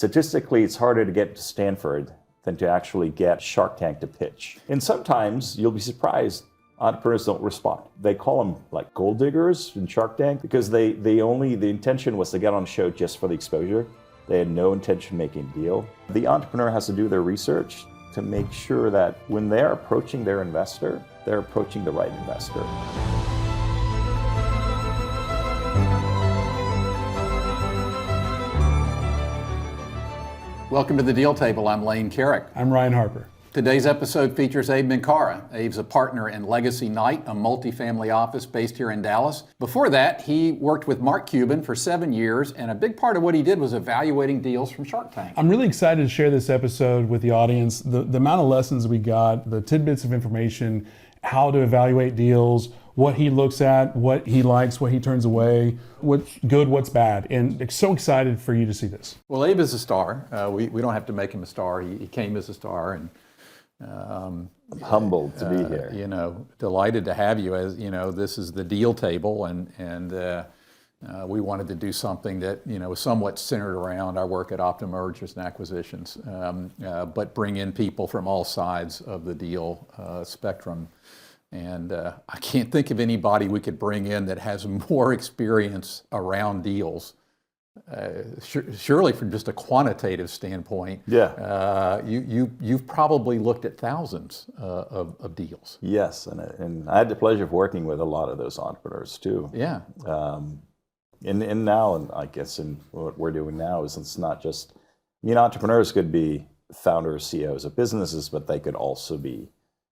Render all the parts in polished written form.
statistically, it's harder to get to Stanford than to actually get Shark Tank to pitch. And sometimes you'll be surprised entrepreneurs don't respond. They call them like gold diggers in Shark Tank because the intention was to get on the show just for the exposure. They had no intention of making a deal. The entrepreneur has to do their research to make sure that when they're approaching their investor, they're approaching the right investor. Welcome to the Deal Table. I'm Lane Carrick. I'm Ryan Harper. Today's episode features Abe Minkara. Abe's a partner in Legacy Knight, a multifamily office based here in Dallas. Before that, he worked with Mark Cuban for 7 years, and a big part of what he did was evaluating deals from Shark Tank. I'm really excited to share this episode with the audience. The amount of lessons we got, the tidbits of information, how to evaluate deals, what he looks at, what he likes, what he turns away, what's good, what's bad. And so excited for you to see this. Well, Abe is a star. We don't have to make him a star. He came as a star, and humbled to be here. Delighted to have you. As you know, this is the Deal Table, and we wanted to do something that was somewhat centered around our work at Optima Mergers and Acquisitions, but bring in people from all sides of the deal spectrum. And I can't think of anybody we could bring in that has more experience around deals. Surely from just a quantitative standpoint, you've probably looked at thousands of deals. Yes, and I had the pleasure of working with a lot of those entrepreneurs too. Yeah. And now, and I guess in what we're doing now is it's not just, entrepreneurs could be founders, CEOs of businesses, but they could also be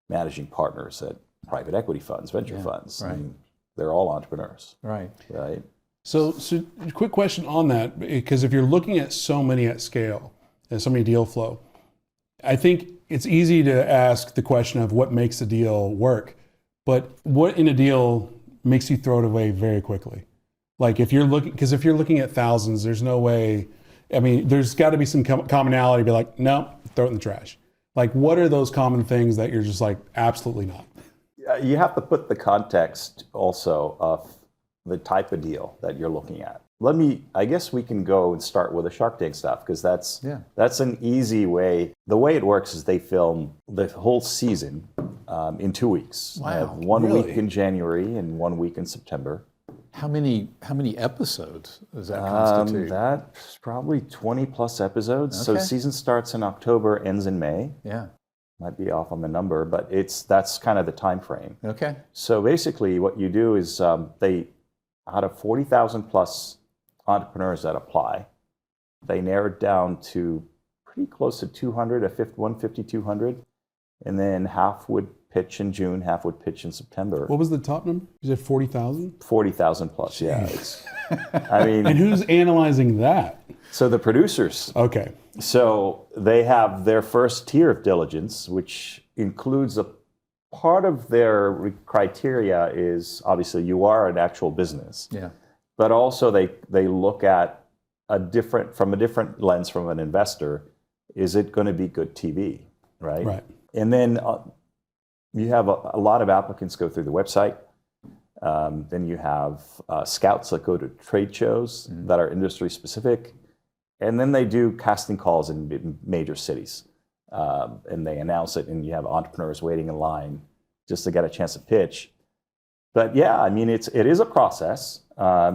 managing partners at private equity funds, venture funds. Right. And they're all entrepreneurs. Right. Right. So quick question on that, because if you're looking at so many at scale and so many deal flow, I think it's easy to ask the question of what makes a deal work, but what in a deal makes you throw it away very quickly? Like if you're looking at thousands, there's no way, there's got to be some commonality, be like, no, throw it in the trash. Like what are those common things that you're just like, absolutely not? You have to put the context also of the type of deal that you're looking at. I guess we can go and start with the Shark Tank stuff, because that's an easy way. The way it works is they film the whole season in 2 weeks. Wow, I have one really? week in January and 1 week in September. How many episodes does that constitute? That's probably 20 plus episodes. Okay. So season starts in October, ends in May. Yeah. Might be off on the number, but that's kind of the time frame. Okay. So basically what you do is out of 40,000 plus entrepreneurs that apply, they narrowed down to pretty close to 200, 150, 200, and then half would pitch in June, half would pitch in September. What was the top number? You said 40,000? 40,000 plus, yeah. And who's analyzing that? So the producers. Okay. So they have their first tier of diligence, which includes a part of their criteria is obviously you are an actual business. Yeah. But also they look at from a different lens from an investor. Is it going to be good TV, right? Right. And then you have a lot of applicants go through the website. Then you have scouts that go to trade shows that are industry specific. And then they do casting calls in major cities. And they announce it, and you have entrepreneurs waiting in line just to get a chance to pitch. But yeah, it is a process. I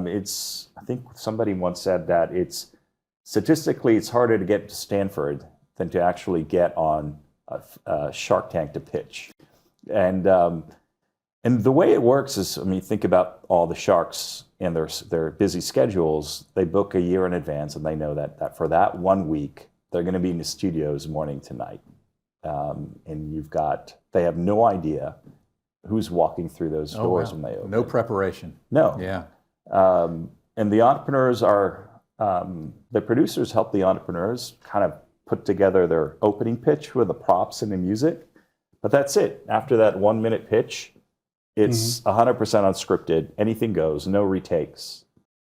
think somebody once said that statistically it's harder to get to Stanford than to actually get on a Shark Tank to pitch. And the way it works is, think about all the sharks and their busy schedules. They book a year in advance, and they know that for that 1 week, they're going to be in the studios morning to night. And they have no idea who's walking through those doors when they open. No preparation. No. Yeah. And the entrepreneurs the producers help the entrepreneurs kind of put together their opening pitch with the props and the music. But that's it. After that 1 minute pitch, it's 100% unscripted. Anything goes, no retakes.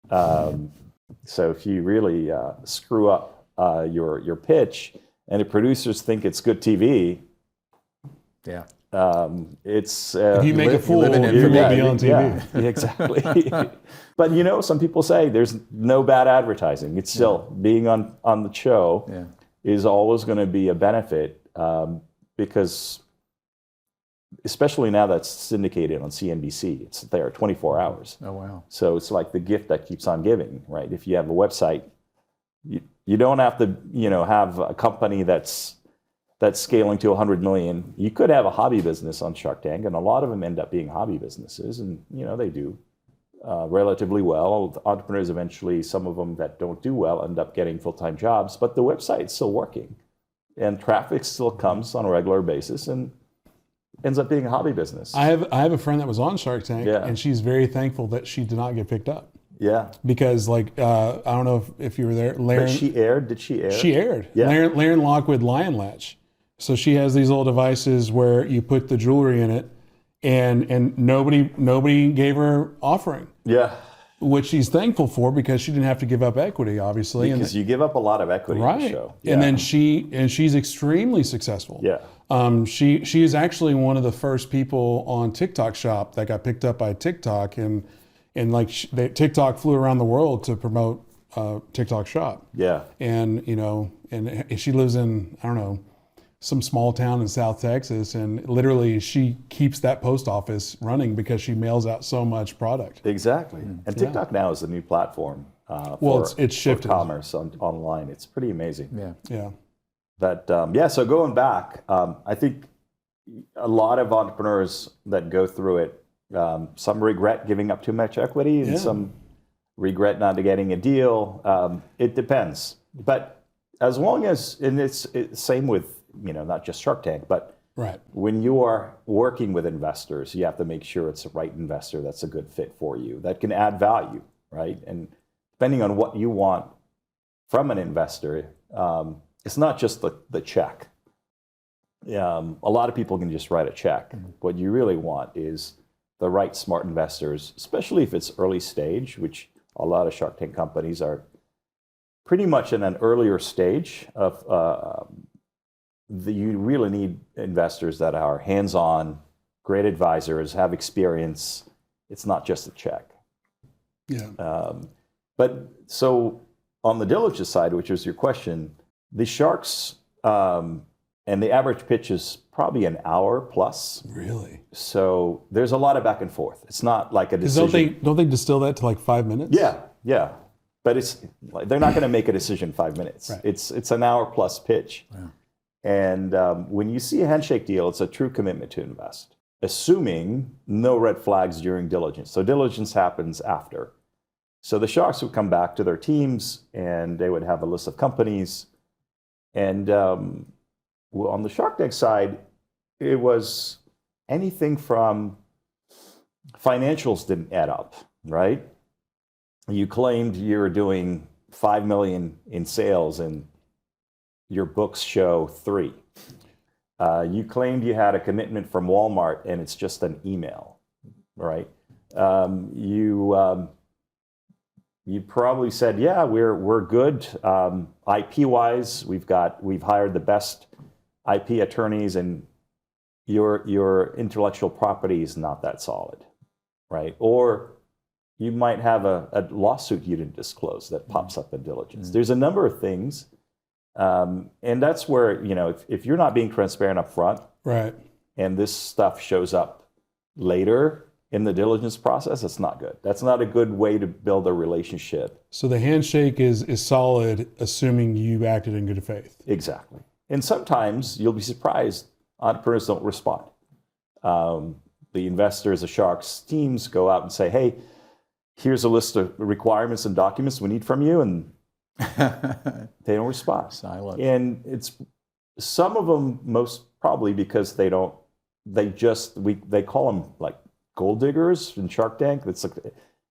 So if you really screw up your pitch and the producers think it's good TV, It's If you make a fool, living in you will Yeah, be on TV. Yeah, exactly. But some people say there's no bad advertising. It's still being on the show Yeah. is always going to be a benefit because, especially now that's syndicated on CNBC, it's there 24 hours. Oh, wow. So it's like the gift that keeps on giving, right? If you have a website, you don't have to, have a company that's scaling to 100 million. You could have a hobby business on Shark Tank, and a lot of them end up being hobby businesses, and they do relatively well. Entrepreneurs eventually, some of them that don't do well, end up getting full-time jobs, but the website's still working, and traffic still comes on a regular basis, and ends up being a hobby business. I have a friend that was on Shark Tank, Yeah. and she's very thankful that she did not get picked up Yeah, because, I don't know if you were there. but did she air? She aired. Yeah. Laren Lockwood Latch. So she has these little devices where you put the jewelry in it, and nobody gave her offering, Yeah, which she's thankful for because she didn't have to give up equity, obviously. because you give up a lot of equity in the Right. show. And then she's extremely successful. Yeah. She is actually one of the first people on TikTok Shop that got picked up by TikTok, and TikTok flew around the world to promote TikTok Shop. Yeah. And and she lives in, I don't know, some small town in South Texas, and literally she keeps that post office running because she mails out so much product. Exactly. And TikTok now is the new platform It's shifted. for commerce online. It's pretty amazing. Yeah. Yeah. But so going back, I think a lot of entrepreneurs that go through it, some regret giving up too much equity, and some regret not getting a deal. It depends. But as long as, and it's same with, not just Shark Tank, but Right. when you are working with investors, you have to make sure it's the right investor that's a good fit for you, that can add value, right? And depending on what you want from an investor, it's not just the check. A lot of people can just write a check. What you really want is the right smart investors, especially if it's early stage, which a lot of Shark Tank companies are pretty much in an earlier stage of. You really need investors that are hands-on, great advisors, have experience. It's not just a check. Yeah. But so on the diligence side, which is your question, the sharks and the average pitch is probably an hour plus. Really? So there's a lot of back and forth. It's not like a decision. Don't they distill that to like 5 minutes? Yeah. But they're not going to make a decision in 5 minutes. Right. It's an hour plus pitch. Wow. And when you see a handshake deal, it's a true commitment to invest, assuming no red flags during diligence. So diligence happens after. So the sharks would come back to their teams, and they would have a list of companies. And on the Shark Tank side, it was anything from financials didn't add up, right? You claimed you were doing 5 million in sales, and your books show 3. You claimed you had a commitment from Walmart, and it's just an email, right? You probably said, yeah, we're good. IP wise, we've hired the best IP attorneys, and your intellectual property is not that solid, right? Or you might have a lawsuit you didn't disclose that pops up in diligence. Mm-hmm. There's a number of things. And that's where, if you're not being transparent up front, right, and this stuff shows up later in the diligence process, it's not good. That's not a good way to build a relationship. So the handshake is solid, assuming you acted in good faith. Exactly. And sometimes you'll be surprised, entrepreneurs don't respond. The investors, the sharks teams go out and say, hey, here's a list of requirements and documents we need from you, and they don't respond. Silent. And it's some of them most probably because they call them like gold diggers in Shark Tank. That's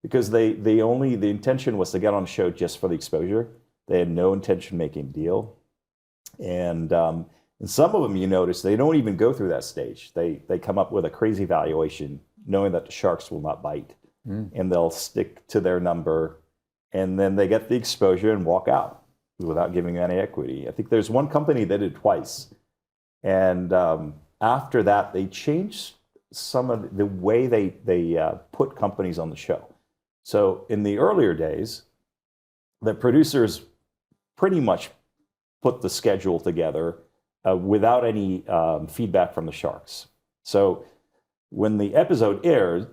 because the intention was to get on a show just for the exposure. They had no intention of making a deal. And some of them, you notice, they don't even go through that stage. They come up with a crazy valuation knowing that the sharks will not bite. And they'll stick to their number. And then they get the exposure and walk out without giving any equity. I think there's one company that did it twice. And after that, they changed some of the way they put companies on the show. So in the earlier days, the producers pretty much put the schedule together without any feedback from the sharks. So when the episode aired,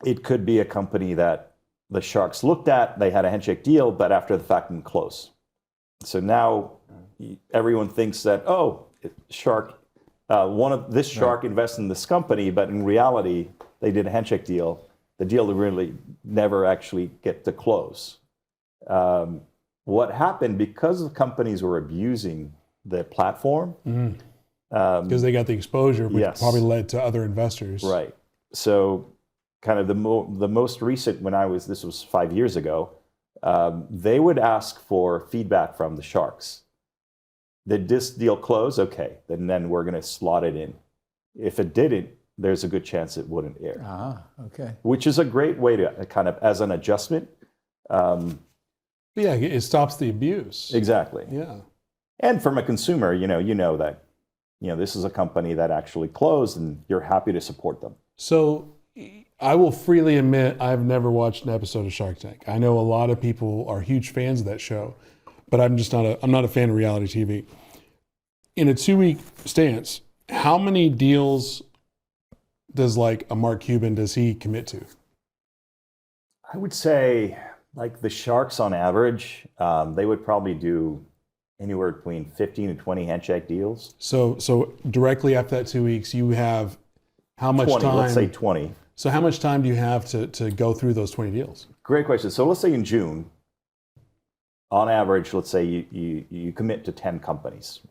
it could be a company that the sharks looked at, they had a handshake deal, but after the fact didn't close. So now everyone thinks that, oh, shark, this shark invested in this company, but in reality, they did a handshake deal. The deal really never actually get to close. What happened, because the companies were abusing the platform, because they got the exposure, which yes. probably led to other investors. Right. So kind of the most recent, this was 5 years ago, they would ask for feedback from the sharks. Did this deal close? Okay, then we're going to slot it in. If it didn't, there's a good chance it wouldn't air. Okay. Which is a great way to kind of, as an adjustment. Yeah, it stops the abuse. Exactly. Yeah. And from a consumer, you know that, this is a company that actually closed and you're happy to support them. So I will freely admit I've never watched an episode of Shark Tank. I know a lot of people are huge fans of that show, but I'm not a fan of reality TV. In a 2-week stance, how many deals does like a Mark Cuban, does he commit to? I would say like the sharks on average, they would probably do anywhere between 15 and 20 handshake deals. So directly after that 2 weeks, you have how much 20, time? let's say 20. So how much time do you have to go through those 20 deals? Great question. So let's say in June, on average, let's say you commit to 10 companies,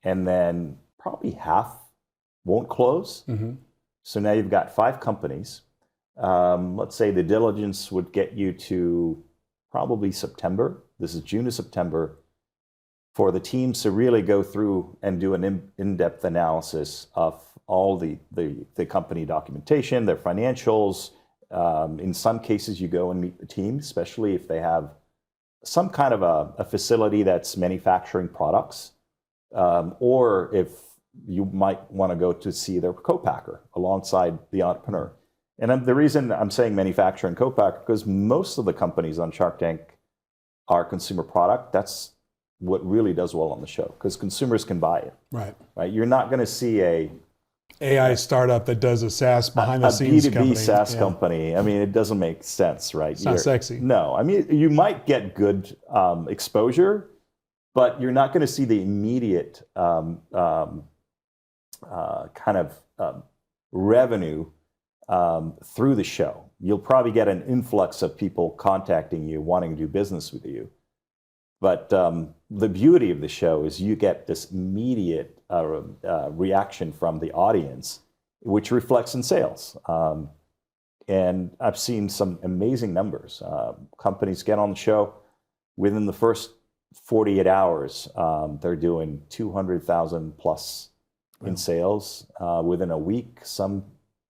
and then probably half won't close. Mm-hmm. So now you've got 5 companies. Let's say the diligence would get you to probably September. This is June to September, for the teams to really go through and do an in-depth analysis of all the company documentation, their financials. In some cases, you go and meet the team, especially if they have some kind of a facility that's manufacturing products, or if you might want to go to see their co-packer alongside the entrepreneur. And the reason I'm saying manufacturer and co-packer, because most of the companies on Shark Tank are consumer product. That's what really does well on the show, because consumers can buy it. Right. You're not going to see a AI startup that does a SaaS behind the scenes B2B company. SaaS company. I mean, it doesn't make sense, right? It's not sexy. No, I mean, you might get good exposure, but you're not going to see the immediate kind of revenue through the show. You'll probably get an influx of people contacting you, wanting to do business with you. But the beauty of the show is you get this immediate reaction from the audience, which reflects in sales. And I've seen some amazing numbers. Companies get on the show, within the first 48 hours, they're doing 200,000 plus in sales. Within a week, some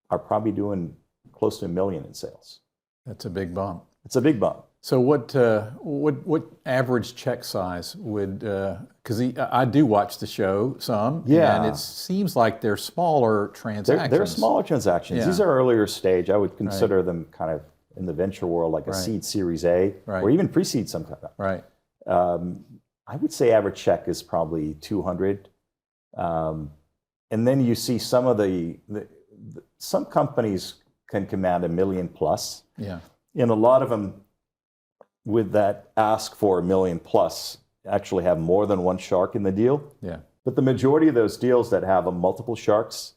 are probably doing close to $1 million in sales. That's a big bump. It's a big bump. So what average check size would, because I do watch the show some, Yeah. and it seems like they're smaller transactions. They're smaller transactions. Yeah. These are earlier stage. I would consider them kind of in the venture world, like a seed Series A, or even pre-seed sometimes. Right. I would say average check is probably 200. And then you see some of some companies can command $1 million plus. Yeah. And a lot of them, with that ask for $1 million plus, actually have more than one shark in the deal. Yeah. But the majority of those deals that have multiple sharks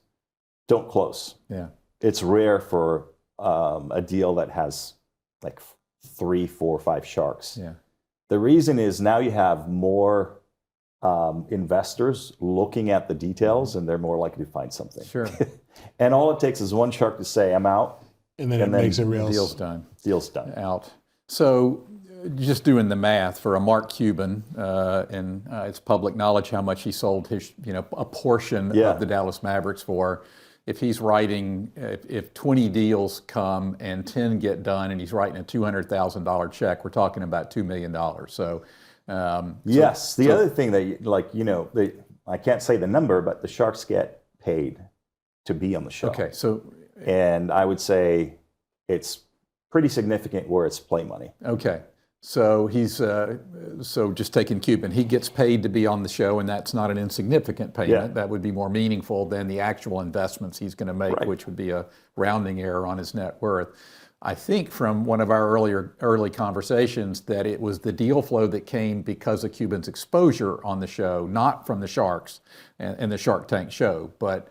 don't close. Yeah. It's rare for a deal that has like 3, 4, 5 sharks. Yeah. The reason is now you have more investors looking at the details, and they're more likely to find something. Sure. And all it takes is one shark to say, "I'm out," And then it makes it real. Deal's done. Deal's done. Out. So just doing the math for a Mark Cuban, and it's public knowledge how much he sold his, a portion of the Dallas Mavericks for. If he's writing, if 20 deals come and 10 get done, and he's writing a $200,000 check, we're talking about $2 million. So, yes. The other thing that, I can't say the number, but the sharks get paid to be on the show. Okay, so And I would say it's pretty significant where it's play money. okay, so he's so just taking Cuban, he gets paid to be on the show, and that's not an insignificant payment. Yeah. That would be more meaningful than the actual investments he's going to make, Right. which would be a rounding error on his net worth. I think from one of our early conversations that it was the deal flow that came because of Cuban's exposure on the show, not from the Sharks and the Shark Tank show. But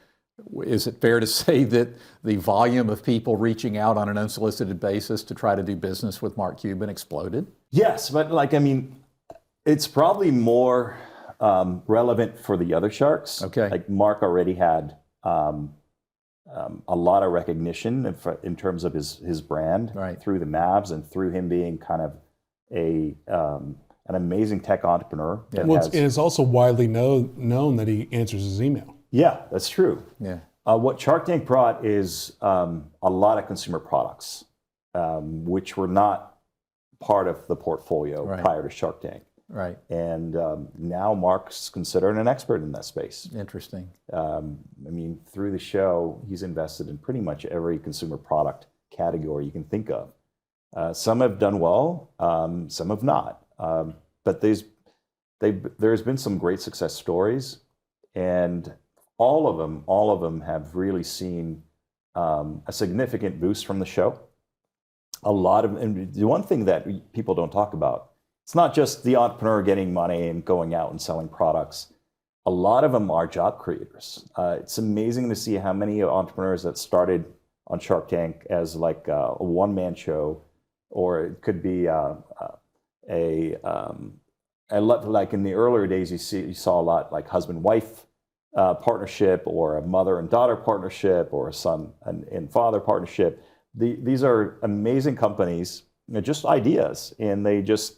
is it fair to say that the volume of people reaching out on an unsolicited basis to try to do business with Mark Cuban exploded? Yes, but it's probably more relevant for the other sharks. Okay. Like Mark already had a lot of recognition in terms of his brand Right. through the Mavs and through him being kind of an amazing tech entrepreneur. That Well, has, and it's also widely known that he answers his email. yeah, that's true. Yeah. What Shark Tank brought is a lot of consumer products, which were not part of the portfolio Right. prior to Shark Tank. Right. And now Mark's considered an expert in that space. Interesting. Through the show, he's invested in pretty much every consumer product category you can think of. Some have done well, some have not. But there's been some great success stories, and all of them have really seen a significant boost from the show. And the one thing that people don't talk about, it's not just the entrepreneur getting money and going out and selling products. A lot of them are job creators. It's amazing to see how many entrepreneurs that started on Shark Tank as like a one-man show, or it could be like in the earlier days, you saw a lot like husband-wife partnership, or a mother and daughter partnership, or a son and father partnership. These are amazing companies, just ideas, and they just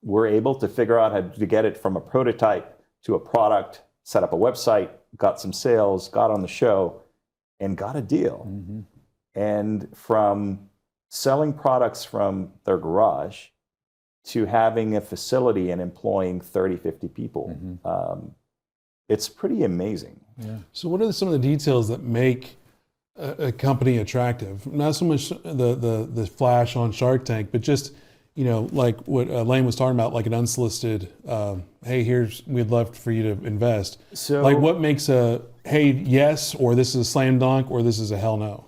were able to figure out how to get it from a prototype to a product, set up a website, got some sales, got on the show, and got a deal. Mm-hmm. And from selling products from their garage to having a facility and employing 30, 50 people, it's pretty amazing. Yeah. So, what are some of the details that make a company attractive? Not so much the flash on Shark Tank, but just like what Lane was talking about, like an unsolicited, hey, we'd love for you to invest. So, like, what makes a hey yes, or this is a slam dunk, or this is a hell no?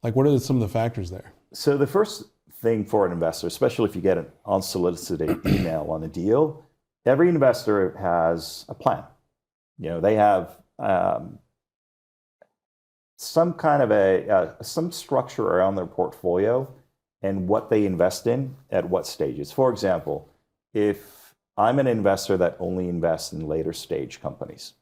Like, what are some of the factors there? So the first thing for an investor, especially if you get an unsolicited email on a deal, every investor has a plan. They have some kind of some structure around their portfolio and what they invest in at what stages. For example, if I'm an investor that only invests in later stage companies,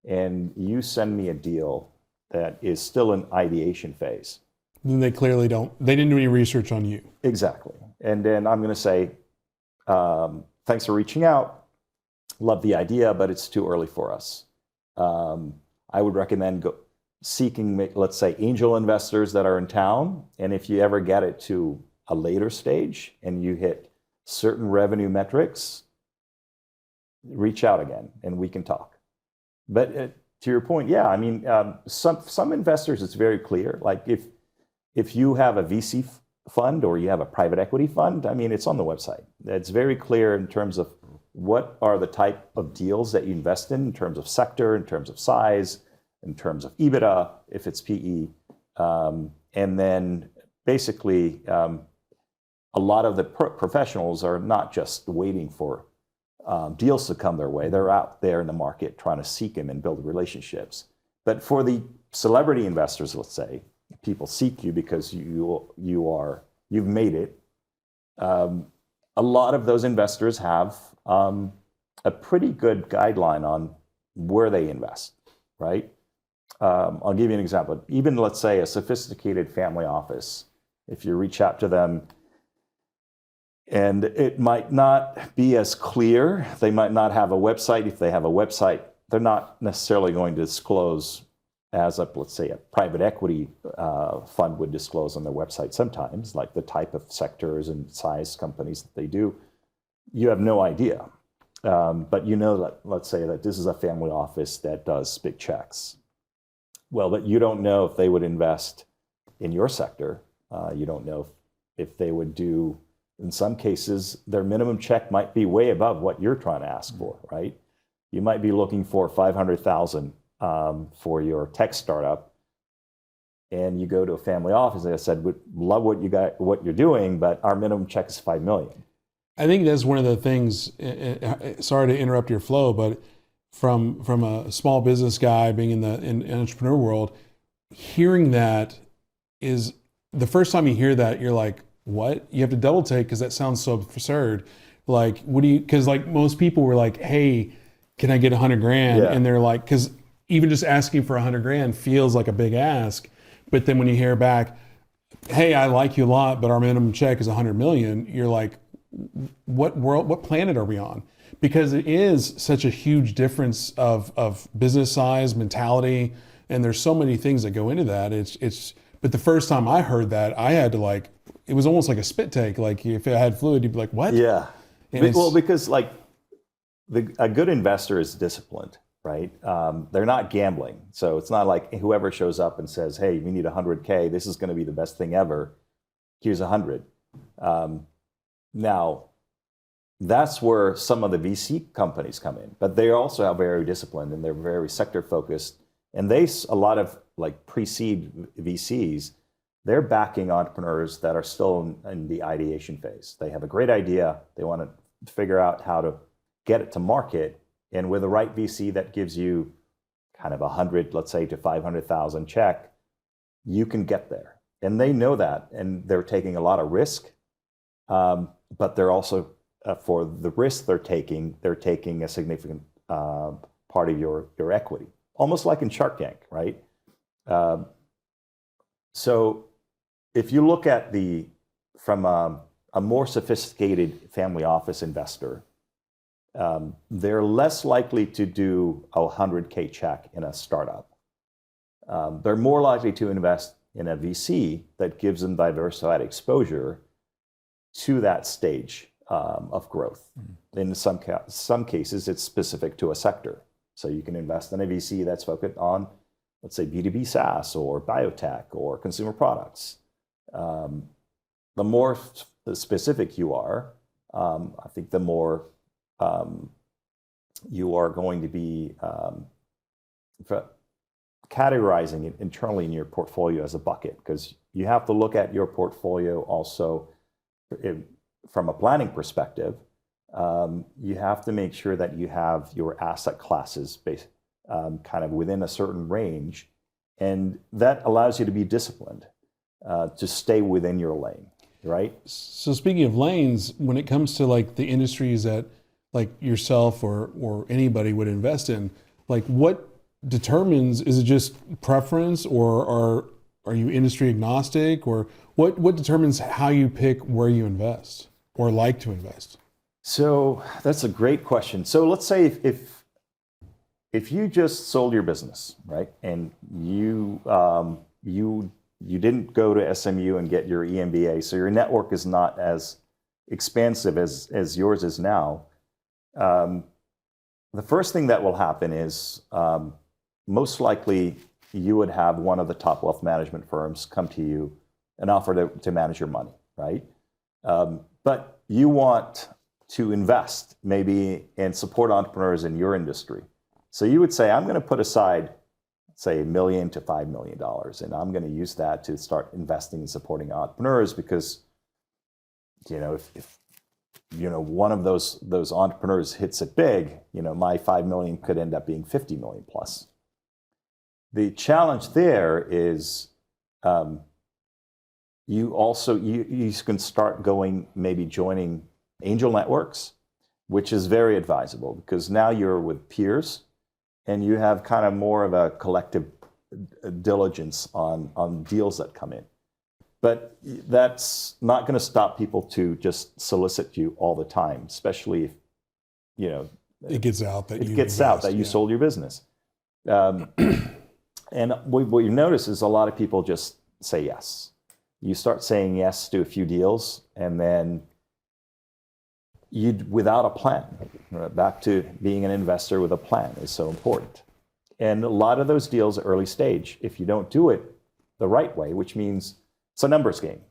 and you send me a deal that is still in ideation phase, Then they clearly they didn't do any research on you. exactly. And then I'm going to say, thanks for reaching out. Love the idea, but it's too early for us. I would recommend seeking, let's say, angel investors that are in town. And if you ever get it to a later stage and you hit certain revenue metrics, reach out again and we can talk. But to your point, yeah, some investors, it's very clear. Like if you have a VC fund or you have a private equity fund, it's on the website. It's very clear in terms of what are the type of deals that you invest in terms of sector, in terms of size, in terms of EBITDA, if it's PE. And then basically, a lot of the professionals are not just waiting for deals to come their way. They're out there in the market trying to seek them and build relationships. But for the celebrity investors, let's say, people seek you because you've made it. A lot of those investors have a pretty good guideline on where they invest, right? I'll give you an example. Even, let's say, a sophisticated family office, if you reach out to them, and it might not be as clear, they might not have a website. If they have a website, they're not necessarily going to disclose as let's say, a private equity fund would disclose on their website sometimes, like the type of sectors and size companies that they do. You have no idea. But that, let's say that this is a family office that does big checks. Well, but you don't know if they would invest in your sector. You don't know if they would do, in some cases, their minimum check might be way above what you're trying to ask for, right? You might be looking for $500,000 for your tech startup, and you go to a family office and I said, "We love what you're doing, but our minimum check is $5 million." I think that's one of the things. Sorry to interrupt your flow, but from a small business guy being in the entrepreneur world, hearing that is the first time you hear that, you're like, what? You have to double take because that sounds so absurd. Like, what do you? Because like most people were like, hey, can I get $100,000? Yeah. And they're like, because even just asking for $100,000 feels like a big ask. But then when you hear back, hey, I like you a lot, but our minimum check is 100 million, you're like, what world, what planet are we on? Because it is such a huge difference of business size, mentality, and there's so many things that go into that. But the first time I heard that, I had to like, it was almost like a spit take. Like if it had fluid, you'd be like, what? Yeah. And Well, because like a good investor is disciplined, right? They're not gambling. So it's not like whoever shows up and says, hey, we need 100K. This is going to be the best thing ever. Here's 100. Now, that's where some of the VC companies come in, but they also are very disciplined and they're very sector focused. And a lot of like pre-seed VCs, they're backing entrepreneurs that are still in the ideation phase. They have a great idea. They want to figure out how to get it to market. And with the right VC that gives you kind of 100, let's say to 500,000 check, you can get there. And they know that, and they're taking a lot of risk. But they're also, for the risk they're taking a significant part of your equity, almost like in Shark Tank, right? So if you look at from a more sophisticated family office investor, they're less likely to do a 100K check in a startup. They're more likely to invest in a VC that gives them diversified exposure to that stage of growth. In some cases, it's specific to a sector. So you can invest in a VC that's focused on, let's say, B2B SaaS or biotech or consumer products. The more specific you are, I think the more you are going to be categorizing it internally in your portfolio as a bucket, because you have to look at your portfolio also from a planning perspective. You have to make sure that you have your asset classes kind of within a certain range, and that allows you to be disciplined, to stay within your lane, right? So speaking of lanes, when it comes to like the industries that like yourself or anybody would invest in, like what determines, is it just preference, or are you industry agnostic, or what determines how you pick where you invest or like to invest? So that's a great question. So let's say if you just sold your business, right, and you didn't go to SMU and get your EMBA, so your network is not as expansive as yours is now. The first thing that will happen is most likely you would have one of the top wealth management firms come to you and offer to manage your money, right? But you want to invest maybe and support entrepreneurs in your industry. So you would say, I'm going to put aside, say, $1 million to $5 million, and I'm going to use that to start investing and supporting entrepreneurs, because if one of those entrepreneurs hits it big, my $5 million could end up being $50 million plus. The challenge there is you can start joining angel networks, which is very advisable, because now you're with peers and you have kind of more of a collective diligence on deals that come in. But that's not going to stop people to just solicit you all the time, especially if it gets out that you sold your business. And what you notice is a lot of people just say yes. You start saying yes to a few deals, and then without a plan. Back to being an investor with a plan is so important. And a lot of those deals are early stage. If you don't do it the right way, which means it's a numbers game.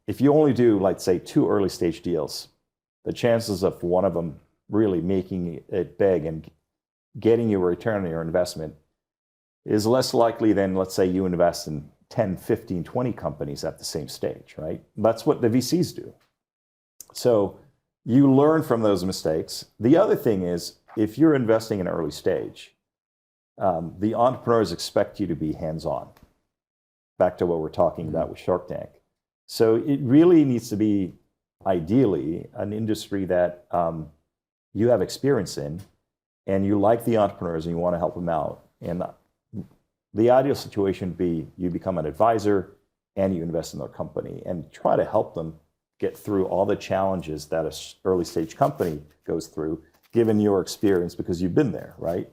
If you only do, like, say, 2 early stage deals, the chances of one of them really making it big and getting you a return on your investment is less likely than, let's say, you invest in 10, 15, 20 companies at the same stage, right? That's what the VCs do. So you learn from those mistakes. The other thing is, if you're investing in early stage, the entrepreneurs expect you to be hands-on. Back to what we're talking about with Shark Tank. So it really needs to be, ideally, an industry that you have experience in, and you like the entrepreneurs and you want to help them out. And the ideal situation would be you become an advisor and you invest in their company and try to help them get through all the challenges that an early stage company goes through, given your experience, because you've been there, right?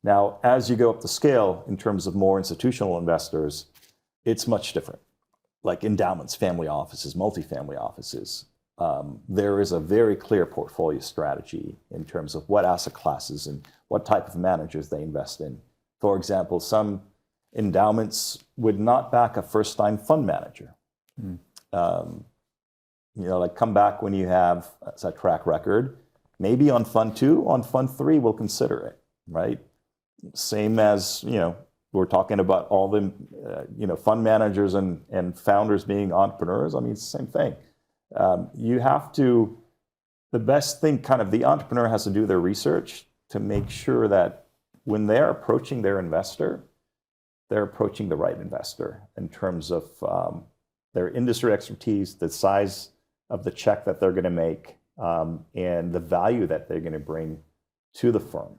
Now, as you go up the scale in terms of more institutional investors, it's much different. Like endowments, family offices, multifamily offices. There is a very clear portfolio strategy in terms of what asset classes and what type of managers they invest in. For example, some endowments would not back a first-time fund manager. Like come back when you have a track record. Maybe on fund 2, on fund 3, we'll consider it, right? Same as, we're talking about all the, fund managers and founders being entrepreneurs. I mean, it's the same thing. You have to, the best thing, kind of the entrepreneur has to do their research to make sure that when they're approaching their investor, they're approaching the right investor in terms of their industry expertise, the size of the check that they're going to make, and the value that they're going to bring to the firm,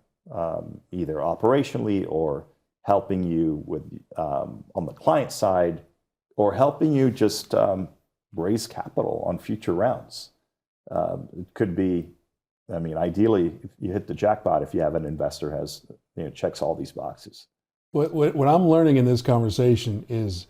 either operationally or helping you with on the client side, or helping you just raise capital on future rounds. It could be, ideally, if you hit the jackpot if you have an investor has checks all these boxes. What I'm learning in this conversation is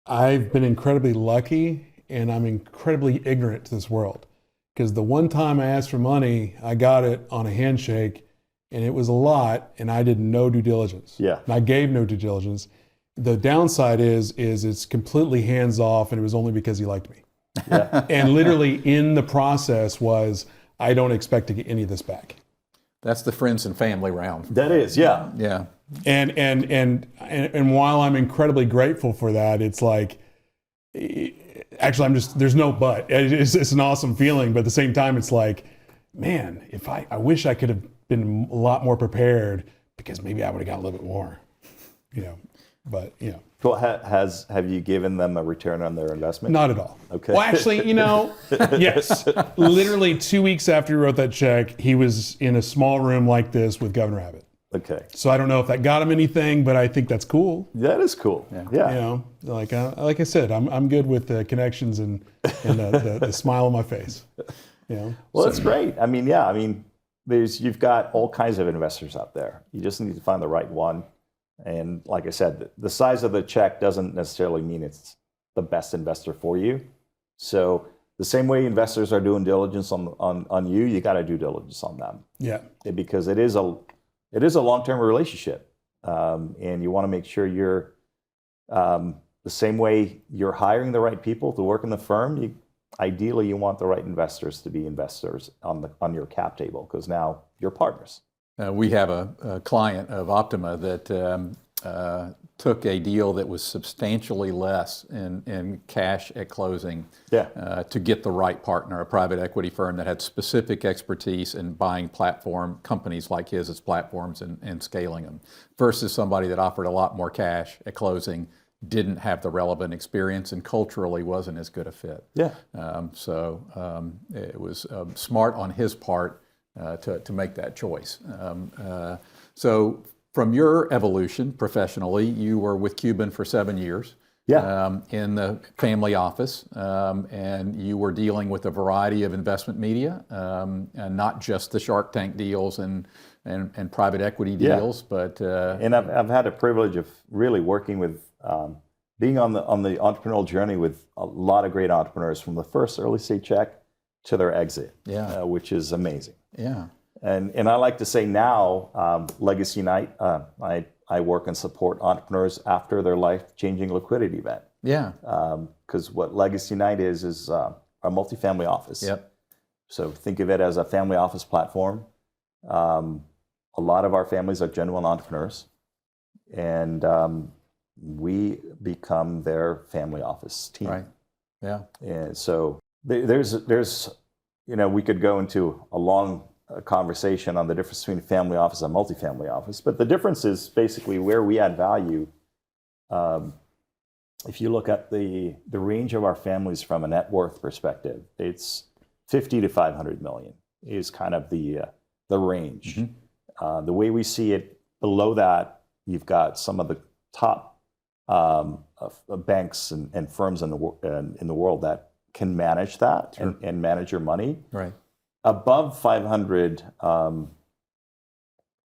I've been incredibly lucky and I'm incredibly ignorant to this world. Because the one time I asked for money, I got it on a handshake, and it was a lot, and I did no due diligence. Yeah. And I gave no due diligence. The downside is it's completely hands off, and it was only because he liked me. Yeah. And literally in the process was, I don't expect to get any of this back. That's the friends and family round. That is, yeah. Yeah. And while I'm incredibly grateful for that, it's like, actually, there's no but. It's an awesome feeling, but at the same time, it's like, man, if I wish I could have been a lot more prepared, because maybe I would have got a little bit more, but. Well, have you given them a return on their investment? Not at all. Okay. Well, actually, yes. Literally 2 weeks after he wrote that check, he was in a small room like this with Governor Abbott. Okay. So I don't know if that got him anything, but I think that's cool. That is cool. Yeah. Like I said, I'm good with the connections and the smile on my face. Well, that's great. You've got all kinds of investors out there. You just need to find the right one. And like I said, the size of the check doesn't necessarily mean it's the best investor for you. So the same way investors are doing diligence on you, you got to do diligence on them. Yeah. Because it is a long-term relationship, and you want to make sure you're the same way you're hiring the right people to work in the firm. Ideally, you want the right investors to be investors on your cap table, because now you're partners. We have a client of Optima that took a deal that was substantially less in cash at closing to get the right partner, a private equity firm that had specific expertise in buying platform companies like his as platforms and scaling them, versus somebody that offered a lot more cash at closing, didn't have the relevant experience, and culturally wasn't as good a fit. Yeah. It was smart on his part to make that choice. So from your evolution professionally, you were with Cuban for 7 years in the family office, and you were dealing with a variety of investment media, and not just the Shark Tank deals and private equity deals, but... and I've had a privilege of really working with, being on the entrepreneurial journey with a lot of great entrepreneurs from the first early stage check to their exit, which is amazing. Yeah. And I like to say now, Legacy Night, I work and support entrepreneurs after their life-changing liquidity event. Yeah. Because what Legacy Night is a multifamily office. Yep. So think of it as a family office platform. A lot of our families are genuine entrepreneurs, and we become their family office team. Right. Yeah. And so there's we could go into a long conversation on the difference between family office and multifamily office, but the difference is basically where we add value. If you look at the range of our families from a net worth perspective, it's 50 to 500 million is kind of the range. The way we see it, below that, you've got some of the top banks and firms in the world that can manage that and manage your money. Right. Above 500,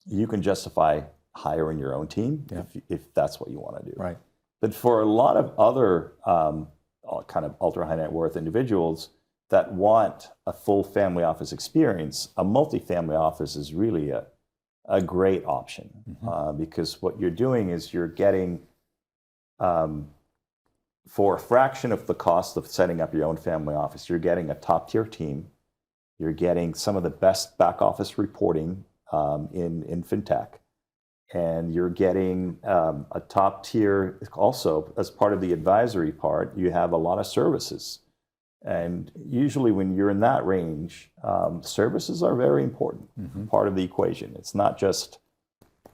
you can justify hiring your own team if that's what you want to do. Right. But for a lot of other kind of ultra high net worth individuals that want a full family office experience, a multifamily office is really a great option because what you're doing is you're getting, for a fraction of the cost of setting up your own family office, you're getting a top tier team. You're getting some of the best back office reporting in fintech. And you're getting a top tier, also as part of the advisory part, you have a lot of services. And usually when you're in that range, services are very important, part of the equation. It's not just,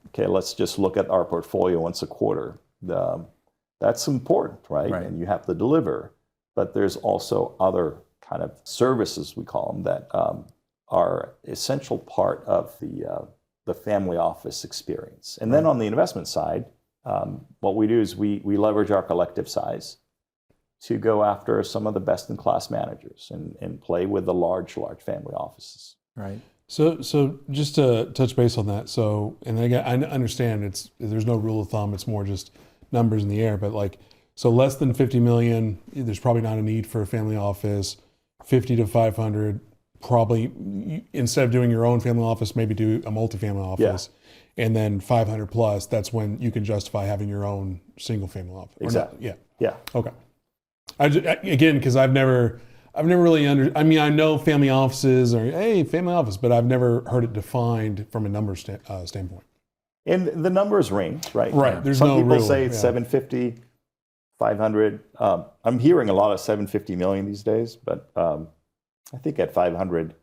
okay, let's just look at our portfolio once a quarter. That's important, right? And you have to deliver. But there's also other kind of services, we call them, that are essential part of the family office experience. And then on the investment side, what we do is we leverage our collective size to go after some of the best-in-class managers and play with the large family offices. Right. So just to touch base on that. So, and again, I understand there's no rule of thumb. It's more just numbers in the air. But so less than 50 million, there's probably not a need for a family office. 50 to 500, probably instead of doing your own family office, maybe do a multifamily office. Yeah. And then 500 plus, that's when you can justify having your own single family office. Exactly. Yeah. Okay. Again, because I've never really I know family offices or family office, but I've never heard it defined from a number standpoint. And the numbers range, right? Right. There's Some no people real, say it's 750, 500. I'm hearing a lot of 750 million these days, but I think at 500.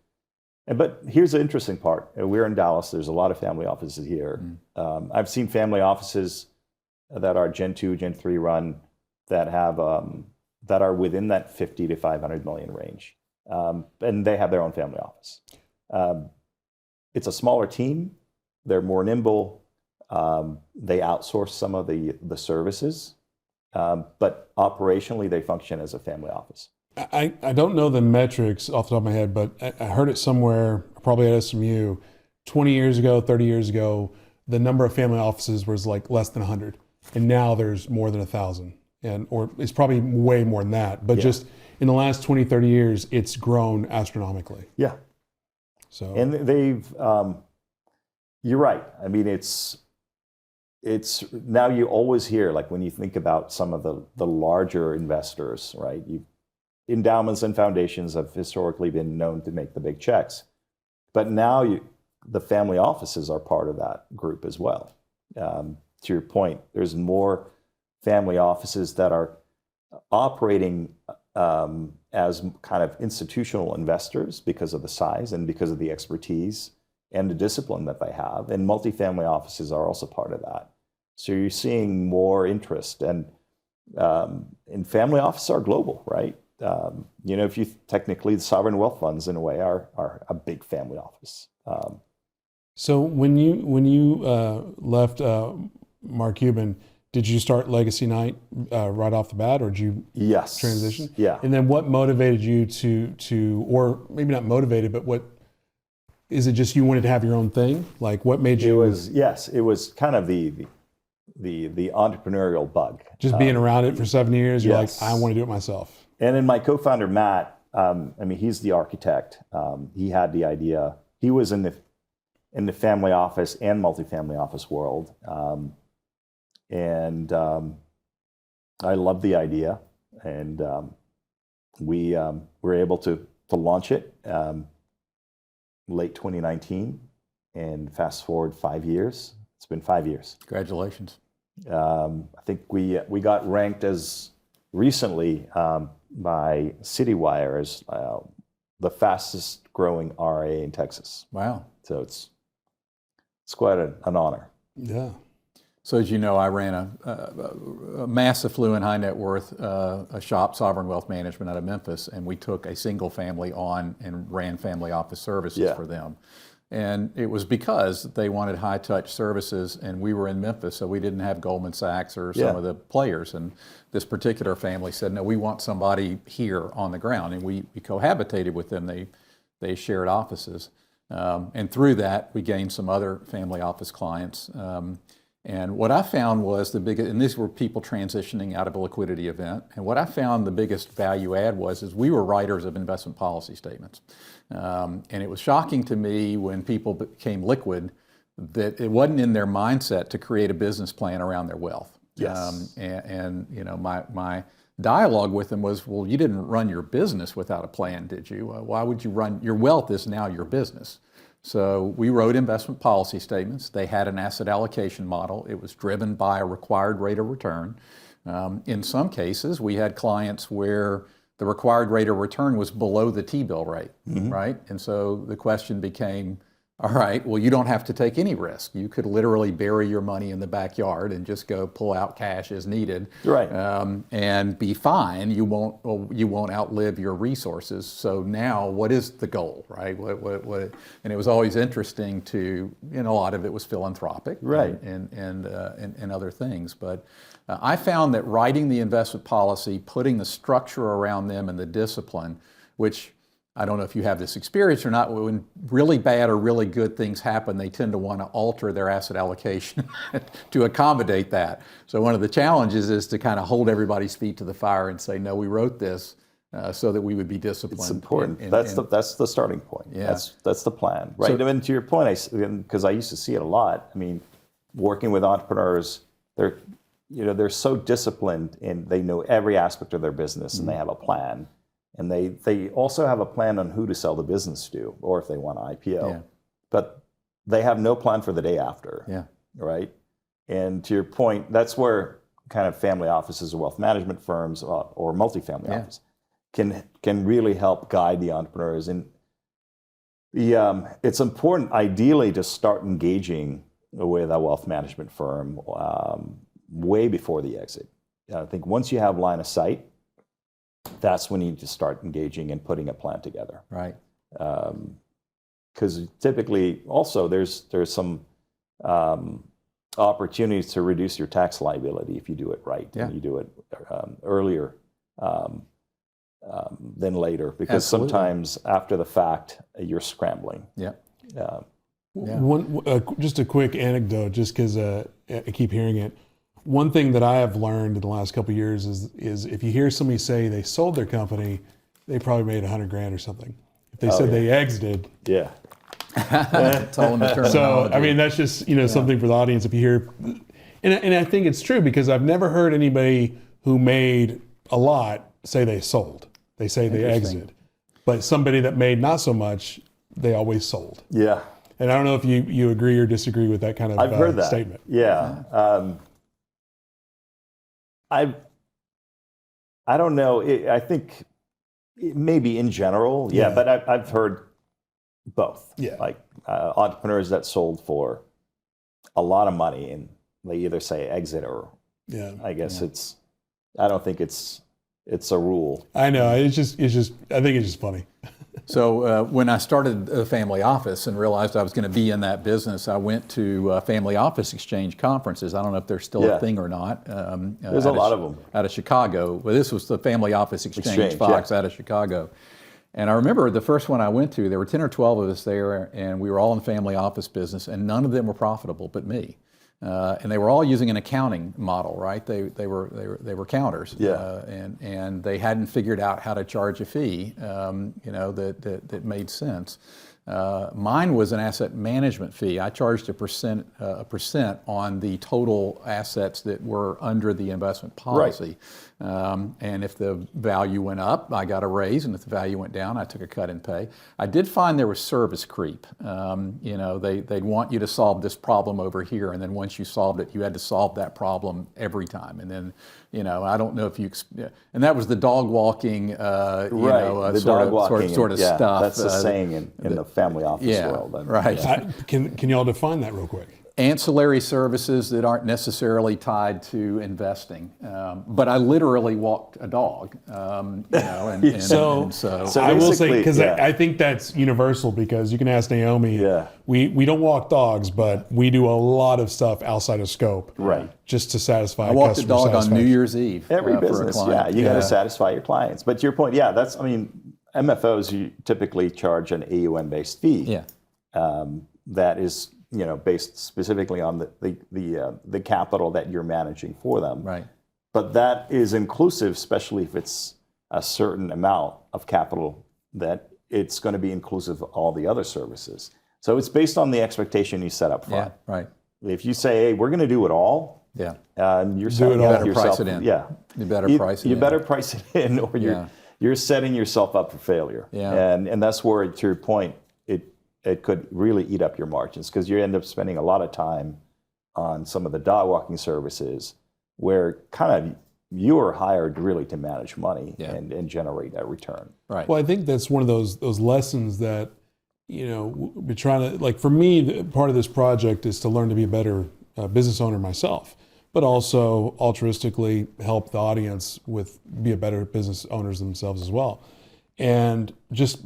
But here's the interesting part. We're in Dallas. There's a lot of family offices here. I've seen family offices that are Gen 2, Gen 3 run that have that are within that 50 to 500 million range. And they have their own family office. It's a smaller team. They're more nimble. They outsource some of the services. But operationally, they function as a family office. I don't know the metrics off the top of my head, but I heard it somewhere, probably at SMU, 20 years ago, 30 years ago, the number of family offices was like less than 100. And now there's more than 1,000. Or it's probably way more than that. But just in the last 20, 30 years, it's grown astronomically. Yeah. So. And they've, you're right. I mean, it's now you always hear, like when you think about some of the larger investors, right? Endowments and foundations have historically been known to make the big checks. But now the family offices are part of that group as well. To your point, there's more family offices that are operating as kind of institutional investors because of the size and because of the expertise and the discipline that they have. And multifamily offices are also part of that. So you're seeing more interest. And family offices are global, right? If you technically, the sovereign wealth funds in a way are a big family office. So when you left Mark Cuban, did you start Legacy Night right off the bat, or did you transition? Yeah. And then what motivated you to, or maybe not motivated, but what, is it just you wanted to have your own thing? Like what made you? It was kind of the entrepreneurial bug. Just being around it for 7 years, you're like, I want to do it myself. And then my co-founder, Matt, he's the architect. He had the idea. He was in in the family office and multifamily office world. And I love the idea, and we were able to launch it late 2019, and fast forward 5 years. It's been 5 years. Congratulations. I think we got ranked as recently by Citywire as the fastest growing RA in Texas. Wow. So it's quite an honor. Yeah. So as you know, I ran a mass affluent, high net worth a shop, Sovereign Wealth Management, out of Memphis, and we took a single family on and ran family office services for them. And it was because they wanted high touch services, and we were in Memphis, so we didn't have Goldman Sachs or some of the players. And this particular family said, no, we want somebody here on the ground, and we cohabitated with them. They shared offices. And through that, we gained some other family office clients. And what I found was the biggest, and these were people transitioning out of a liquidity event. And what I found the biggest value add is we were writers of investment policy statements. And it was shocking to me when people became liquid that it wasn't in their mindset to create a business plan around their wealth. Yes. And you know, my dialogue with them was, well, you didn't run your business without a plan, did you? Why would you run, your wealth is now your business. So we wrote investment policy statements. They had an asset allocation model. It was driven by a required rate of return. In some cases, we had clients where the required rate of return was below the T-bill rate, right? And so the question became, all right, well, you don't have to take any risk. You could literally bury your money in the backyard and just go pull out cash as needed, Right. And be fine. You won't outlive your resources. So now, what is the goal, right? What? And it was always interesting to, you know, a lot of it was philanthropic, Right. and other things. But I found that writing the investment policy, putting the structure around them and the discipline, which I don't know if you have this experience or not, when really bad or really good things happen, they tend to want to alter their asset allocation to accommodate that. So one of the challenges is to kind of hold everybody's feet to the fire and say, no, we wrote this so that we would be disciplined. It's important. That's the starting point. Yeah. That's the plan, right? So, and to your point, because I used to see it a lot. I mean, working with entrepreneurs, they're so disciplined and they know every aspect of their business and they have a plan. And they also have a plan on who to sell the business to, or if they want to IPO. Yeah. But they have no plan for the day after. Yeah. Right? And to your point, that's where kind of family offices or wealth management firms or multifamily office can really help guide the entrepreneurs. And it's important, ideally, to start engaging with a wealth management firm way before the exit. I think once you have line of sight, that's when you need to start engaging and putting a plan together. Right. Because typically, also, there's some opportunities to reduce your tax liability if you do it right. Yeah. And you do it earlier than later, because Absolutely. sometimes after the fact, you're scrambling. Yeah. Just a quick anecdote, just because I keep hearing it. One thing that I have learned in the last couple of years is if you hear somebody say they sold their company, they probably made $100,000 or something. If they said they exited, Telling the so I mean that's just something for the audience. If you hear, and I think it's true because I've never heard anybody who made a lot say they sold. They say they exited, but somebody that made not so much, they always sold. Yeah. And I don't know if you agree or disagree with that kind of I've heard that statement. Yeah. I don't know. I think maybe in general, but I've heard both. Yeah. Like entrepreneurs that sold for a lot of money and they either say exit or I guess I don't think it's a rule. I know. It's just I think it's just funny. So when I started a family office and realized I was going to be in that business, I went to family office exchange conferences. I don't know if they're still a thing or not. There's a lot of them. Out of Chicago. Well, this was the family office exchange Fox out of Chicago. And I remember the first one I went to, there were 10 or 12 of us there, and we were all in family office business, and none of them were profitable but me. And they were all using an accounting model, right? They were counters, and they hadn't figured out how to charge a fee, that made sense. Mine was an asset management fee. I charged a percent on the total assets that were under the investment policy. And if the value went up, I got a raise, and if the value went down, I took a cut in pay. I did find there was service creep. They'd want you to solve this problem over here, and then once you solved it, you had to solve that problem every time. And then, I don't know if you, and that was the dog walking, the sort dog walking, of stuff. That's the saying in the family office world. Right. Can y'all define that real quick? Ancillary services that aren't necessarily tied to investing. But I literally walked a dog, So I will say, because I think that's universal, because you can ask Naomi, we don't walk dogs, but we do a lot of stuff outside of scope. Right. Just to satisfy I walked a customer dog on satisfaction. New Year's Eve. Every for a business, client. you got to satisfy your clients. But to your point, MFOs, you typically charge an AUM-based fee. Yeah. That is, based specifically on the capital that you're managing for them. Right. But that is inclusive, especially if it's a certain amount of capital, that it's going to be inclusive of all the other services. So it's based on the expectation you set up front. Yeah. Right. If you say, hey, we're going to do it all, Yeah. you're setting up yourself. Price it in. Yeah. You better price it You in. better price it in, or you're setting yourself up for failure. Yeah. And that's where, to your point, it could really eat up your margins, because you end up spending a lot of time on some of the dog walking services where kind of you are hired really to manage money and generate a return. Right. Well, I think that's one of those lessons that, we're trying to, like, for me, part of this project is to learn to be a better business owner myself, but also altruistically help the audience be a better business owners themselves as well. And just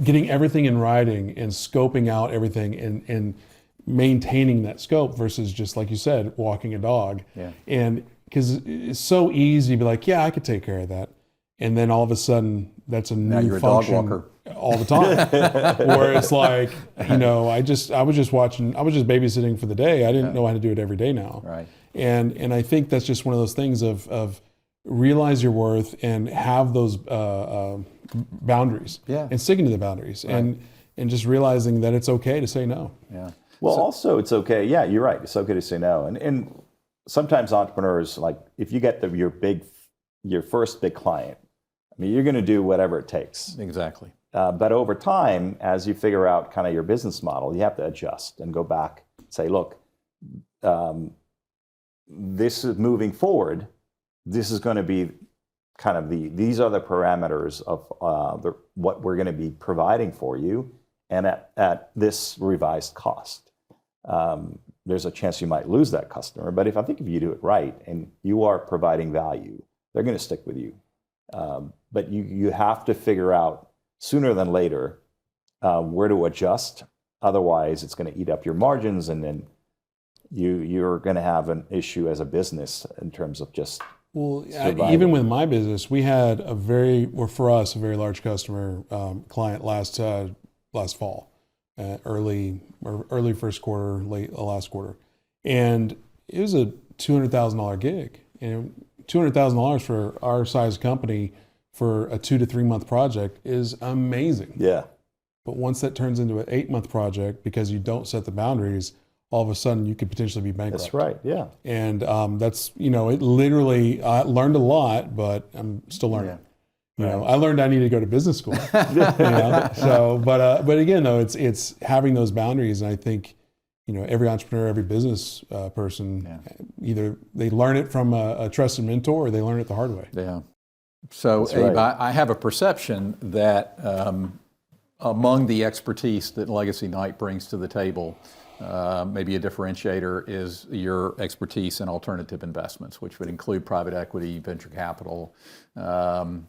getting everything in writing and scoping out everything and maintaining that scope versus just, like you said, walking a dog. Yeah. And because it's so easy to be like, yeah, I could take care of that. And then all of a sudden, that's a Now new you're a function dog walker. all the time. Where it's like, I was just babysitting for the day. I didn't know how to do it every day now. Right. And I think that's just one of those things of realize your worth and have those boundaries and sticking to the boundaries and just realizing that it's okay to say no. Yeah. Well, also it's okay. Yeah, you're right. It's okay to say no. And sometimes entrepreneurs, like, if you get your first big client, you're going to do whatever it takes. Exactly. But over time, as you figure out kind of your business model, you have to adjust and go back and say, look, this is moving forward. This is going to be kind of these are the parameters of what we're going to be providing for you, and at this revised cost. There's a chance you might lose that customer, but I think if you do it right and you are providing value, they're going to stick with you. But you have to figure out sooner than later where to adjust. Otherwise, it's going to eat up your margins, and then you're going to have an issue as a business in terms of just surviving. Even with my business, we had a very large customer client last fall, early first quarter, late last quarter, and it was a $200,000 gig. And $200,000 for our size company for a 2 to 3 month project is amazing. Yeah. But once that turns into an 8-month project, because you don't set the boundaries, all of a sudden you could potentially be bankrupt. That's right. Yeah. And that's, it literally, I learned a lot, but I'm still learning. I learned I need to go to business school. So, but again, though, it's having those boundaries. And I think, every entrepreneur, every business person, either they learn it from a trusted mentor or they learn it the hard way. Yeah. So, Abe, I have a perception that among the expertise that Legacy Knight brings to the table, maybe a differentiator is your expertise in alternative investments, which would include private equity, venture capital,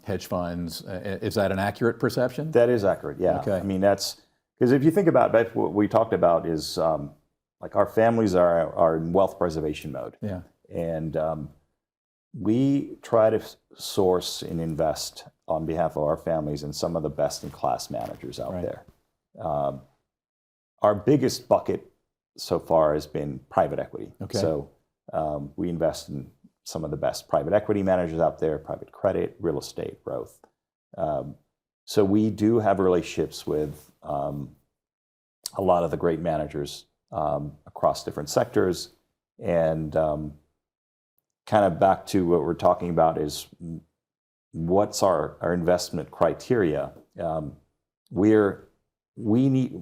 hedge funds. Is that an accurate perception? That is accurate, yeah. Okay. That's because if you think about it, what we talked about is like our families are in wealth preservation mode. Yeah. And we try to source and invest on behalf of our families in some of the best in class managers out there. Our biggest bucket so far has been private equity. Okay. So we invest in some of the best private equity managers out there, private credit, real estate, growth. So we do have relationships with a lot of the great managers across different sectors. And kind of back to what we're talking about is what's our investment criteria.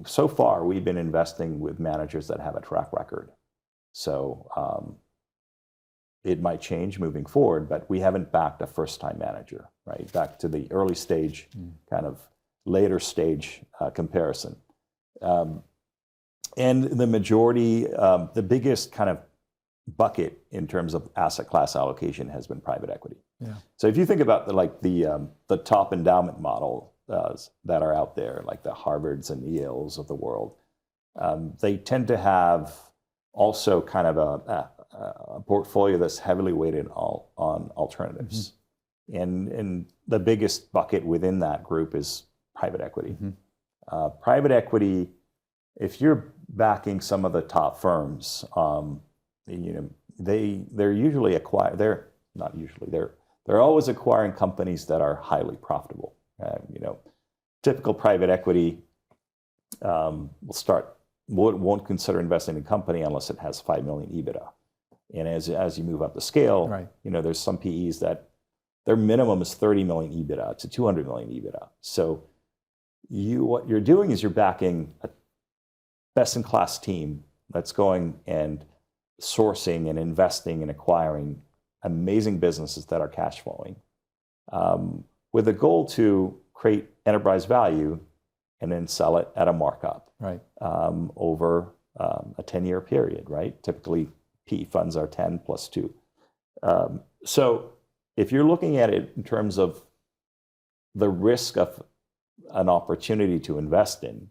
So far, we've been investing with managers that have a track record. So it might change moving forward, but we haven't backed a first-time manager, right? Back to the early stage, kind of later stage comparison. And the majority, the biggest kind of bucket in terms of asset class allocation has been private equity. Yeah. So if you think about the top endowment model that are out there, like the Harvards and Yales of the world, they tend to have also kind of a portfolio that's heavily weighted on alternatives. And the biggest bucket within that group is private equity. Private equity, if you're backing some of the top firms, they're usually they're always acquiring companies that are highly profitable. Typical private equity won't consider investing in a company unless it has 5 million EBITDA. And as you move up the scale, Right. There's some PEs that their minimum is 30 million EBITDA to 200 million EBITDA. So what you're doing is you're backing a best-in-class team that's going and sourcing and investing and acquiring amazing businesses that are cash flowing, with a goal to create enterprise value and then sell it at a markup, Right. over a 10-year period, right? Typically, PE funds are 10 plus 2. So if you're looking at it in terms of the risk of an opportunity to invest in,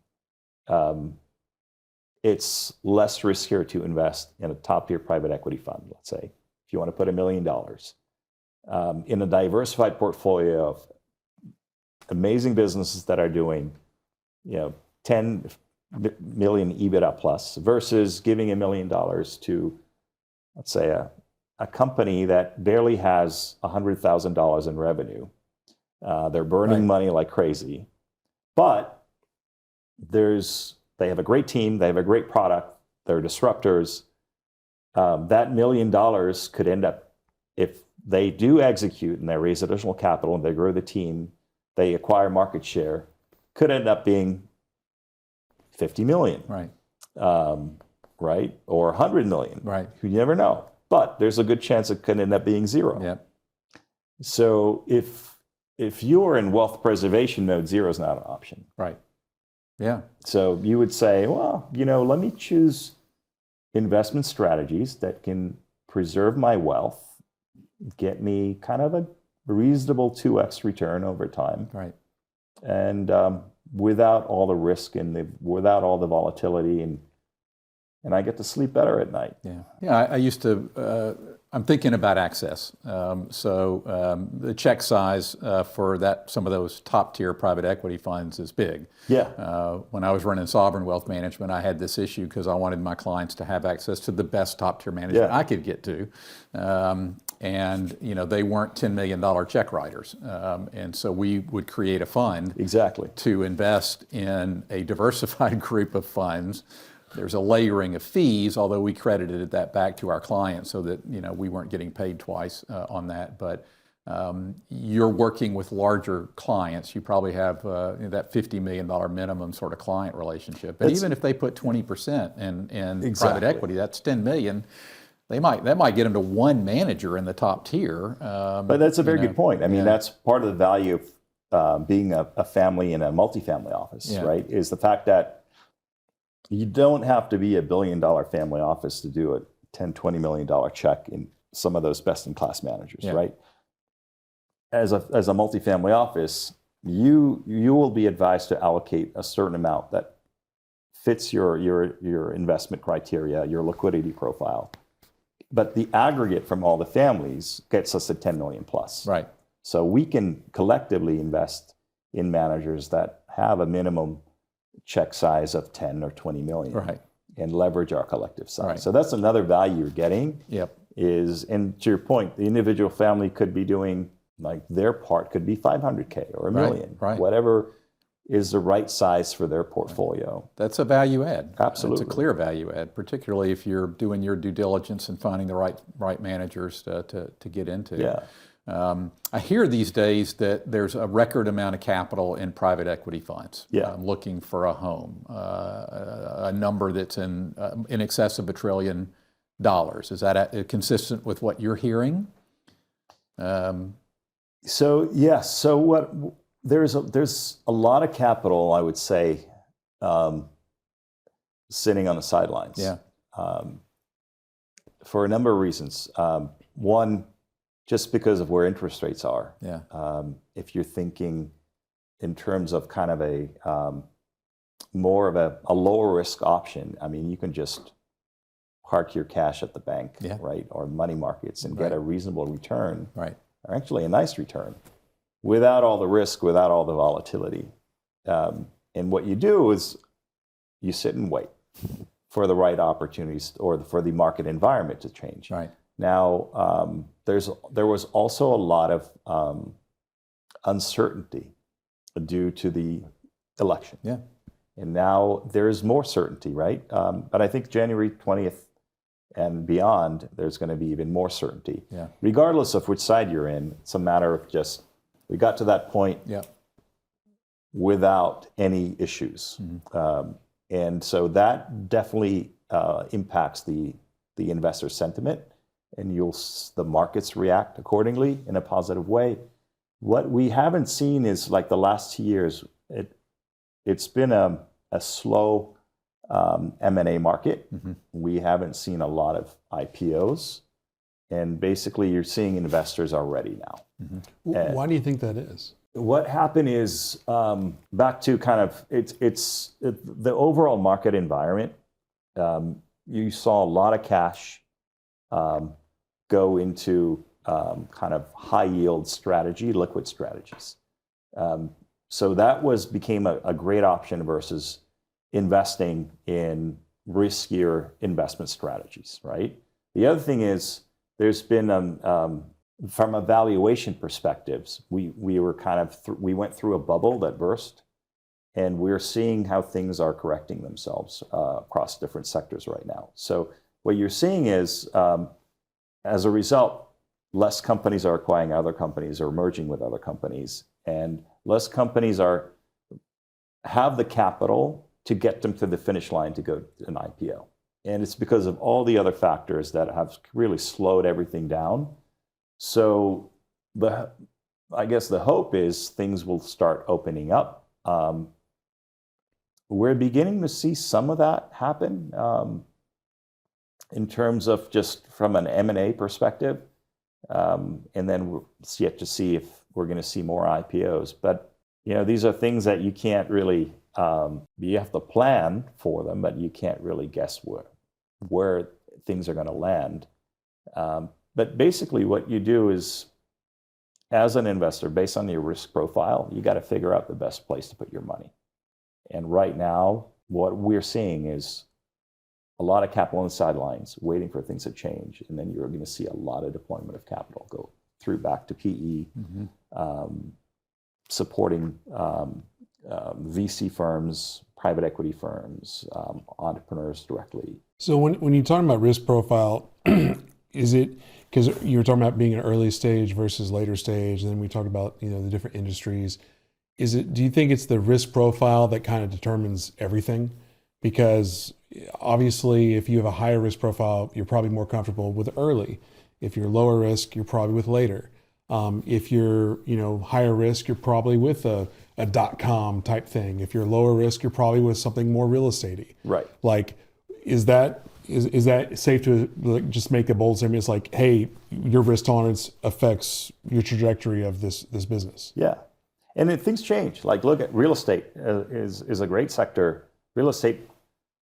it's less riskier to invest in a top-tier private equity fund, let's say, if you want to put $1 million in a diversified portfolio of amazing businesses that are doing, 10 million EBITDA plus, versus giving $1 million to, let's say, a company that barely has $100,000 in revenue. They're burning money like crazy, but they have a great team, they have a great product, they're disruptors. That $1 million could end up, if they do execute and they raise additional capital and they grow the team, they acquire market share, could end up being 50 million. Right. Right? Or 100 million. Right. You never know. But there's a good chance it could end up being 0. Yep. So if you're in wealth preservation mode, 0 is not an option. Right. Yeah. So you would say, well, let me choose investment strategies that can preserve my wealth, get me kind of a reasonable 2x return over time. Right. And without all the risk and without all the volatility, and I get to sleep better at night. Yeah. Yeah. I used to. I'm thinking about access. So the check size for some of those top tier private equity funds is big. Yeah. When I was running sovereign wealth management, I had this issue because I wanted my clients to have access to the best top tier management I could get to. And they weren't $10 million check writers. And so we would create a fund to invest in a diversified group of funds. There's a layering of fees, although we credited that back to our clients so that we weren't getting paid twice on that. But you're working with larger clients. You probably have that $50 million minimum sort of client relationship. But even if they put 20% in private equity, that's $10 million. That might get them to one manager in the top tier. But that's a very good point. I mean, that's part of the value of being a family in a multifamily office, right? Is the fact that you don't have to be $1 billion family office to do a $10, $20 million check in some of those best-in-class managers, right? As a multifamily office, you will be advised to allocate a certain amount that fits your investment criteria, your liquidity profile. But the aggregate from all the families gets us to 10 million plus. Right. So we can collectively invest in managers that have a minimum check size of 10 or 20 million, right, and leverage our collective size. Right. So that's another value you're getting. Yep. And to your point, the individual family could be doing, like, their part could be 500K or $1 million, right. Whatever is the right size for their portfolio. That's a value add. Absolutely. It's a clear value add, particularly if you're doing your due diligence and finding the right managers to get into. Yeah. I hear these days that there's a record amount of capital in private equity funds looking for a home, a number that's in excess of $1 trillion. Is that consistent with what you're hearing? So yes. So what there's a lot of capital, I would say, sitting on the sidelines. Yeah. For a number of reasons. One, just because of where interest rates are. Yeah. If you're thinking in terms of kind of a more of a lower risk option, I mean, you can just park your cash at the bank, right, or money markets and get a reasonable return, right, or actually a nice return, without all the risk, without all the volatility. And what you do is you sit and wait for the right opportunities or for the market environment to change. Right. Now, there was also a lot of uncertainty due to the election. Yeah. And now there's more certainty, right? But I think January 20th and beyond, there's going to be even more certainty. Yeah. Regardless of which side you're in, it's a matter of just, we got to that point without any issues. Mm-hmm. And so that definitely impacts the investor sentiment, and the markets react accordingly in a positive way. What we haven't seen is, like the last 2 years, it's been a slow M&A market. Mm-hmm. We haven't seen a lot of IPOs, and basically you're seeing investors are ready now. Mm-hmm. Why do you think that is? What happened is, back to kind of, the overall market environment, you saw a lot of cash go into kind of high yield strategy, liquid strategies. So that became a great option versus investing in riskier investment strategies, right? The other thing is, there's been, from a valuation perspective, we were kind of, we went through a bubble that burst, and we're seeing how things are correcting themselves across different sectors right now. So what you're seeing is, as a result, less companies are acquiring other companies or merging with other companies, and less companies have the capital to get them to the finish line to go to an IPO. And it's because of all the other factors that have really slowed everything down. So I guess the hope is things will start opening up. We're beginning to see some of that happen in terms of just from an M&A perspective. And then we're yet to see if we're going to see more IPOs. But these are things that you can't really, you have to plan for them, but you can't really guess where things are going to land. But basically what you do is, as an investor, based on your risk profile, you got to figure out the best place to put your money. And right now, what we're seeing is a lot of capital on the sidelines, waiting for things to change. And then you're going to see a lot of deployment of capital go through back to PE, supporting VC firms, private equity firms, entrepreneurs directly. So when you're talking about risk profile, is it, because you were talking about being an early stage versus later stage, and then we talked about the different industries. Do you think it's the risk profile that kind of determines everything? Because obviously, if you have a higher risk profile, you're probably more comfortable with early. If you're lower risk, you're probably with later. If you're higher risk, you're probably with a .com type thing. If you're lower risk, you're probably with something more real estate-y. Right. Like, is that safe to just make a bold statement? It's like, hey, your risk tolerance affects your trajectory of this business. Yeah, and things change. Like, look at real estate is a great sector. Real estate,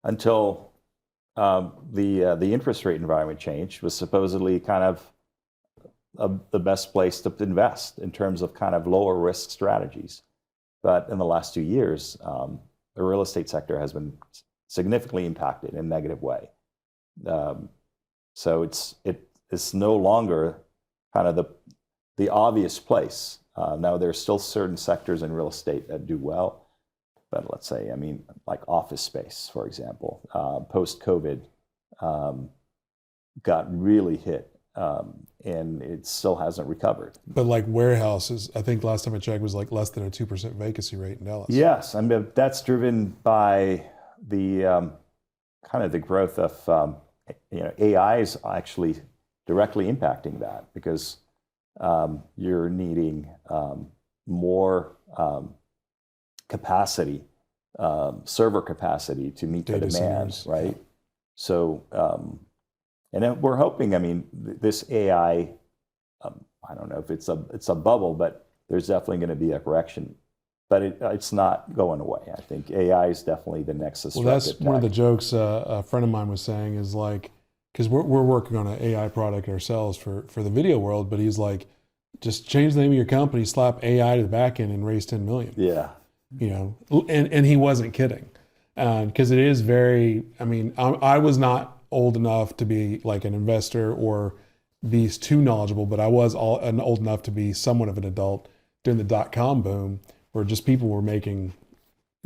until the interest rate environment changed, was supposedly kind of the best place to invest in terms of kind of lower risk strategies. But in the last 2 years, the real estate sector has been significantly impacted in a negative way. So it's no longer kind of the obvious place. Now, there's still certain sectors in real estate that do well, but let's say, I mean, like office space, for example, post-COVID got really hit, and it still hasn't recovered. But like warehouses, I think last time I checked was like less than a 2% vacancy rate in Dallas. Yes, I mean, that's driven by the kind of the growth of AI is actually directly impacting that, because you're needing more capacity, server capacity to meet the Data demand, centers. right? So, and then we're hoping, I mean, this AI, I don't know if it's a bubble, but there's definitely going to be a correction. But it's not going away. I think AI is definitely the next disruptive Well, that's one of the tech. jokes a friend of mine was saying is like, because we're working on an AI product ourselves for the video world, but he's like, just change the name of your company, slap AI to the back end, and raise 10 million. Yeah. You know, and he wasn't kidding, because it is very. I mean, I was not old enough to be like an investor or be too knowledgeable, but I was old enough to be somewhat of an adult during the .com boom, where just people were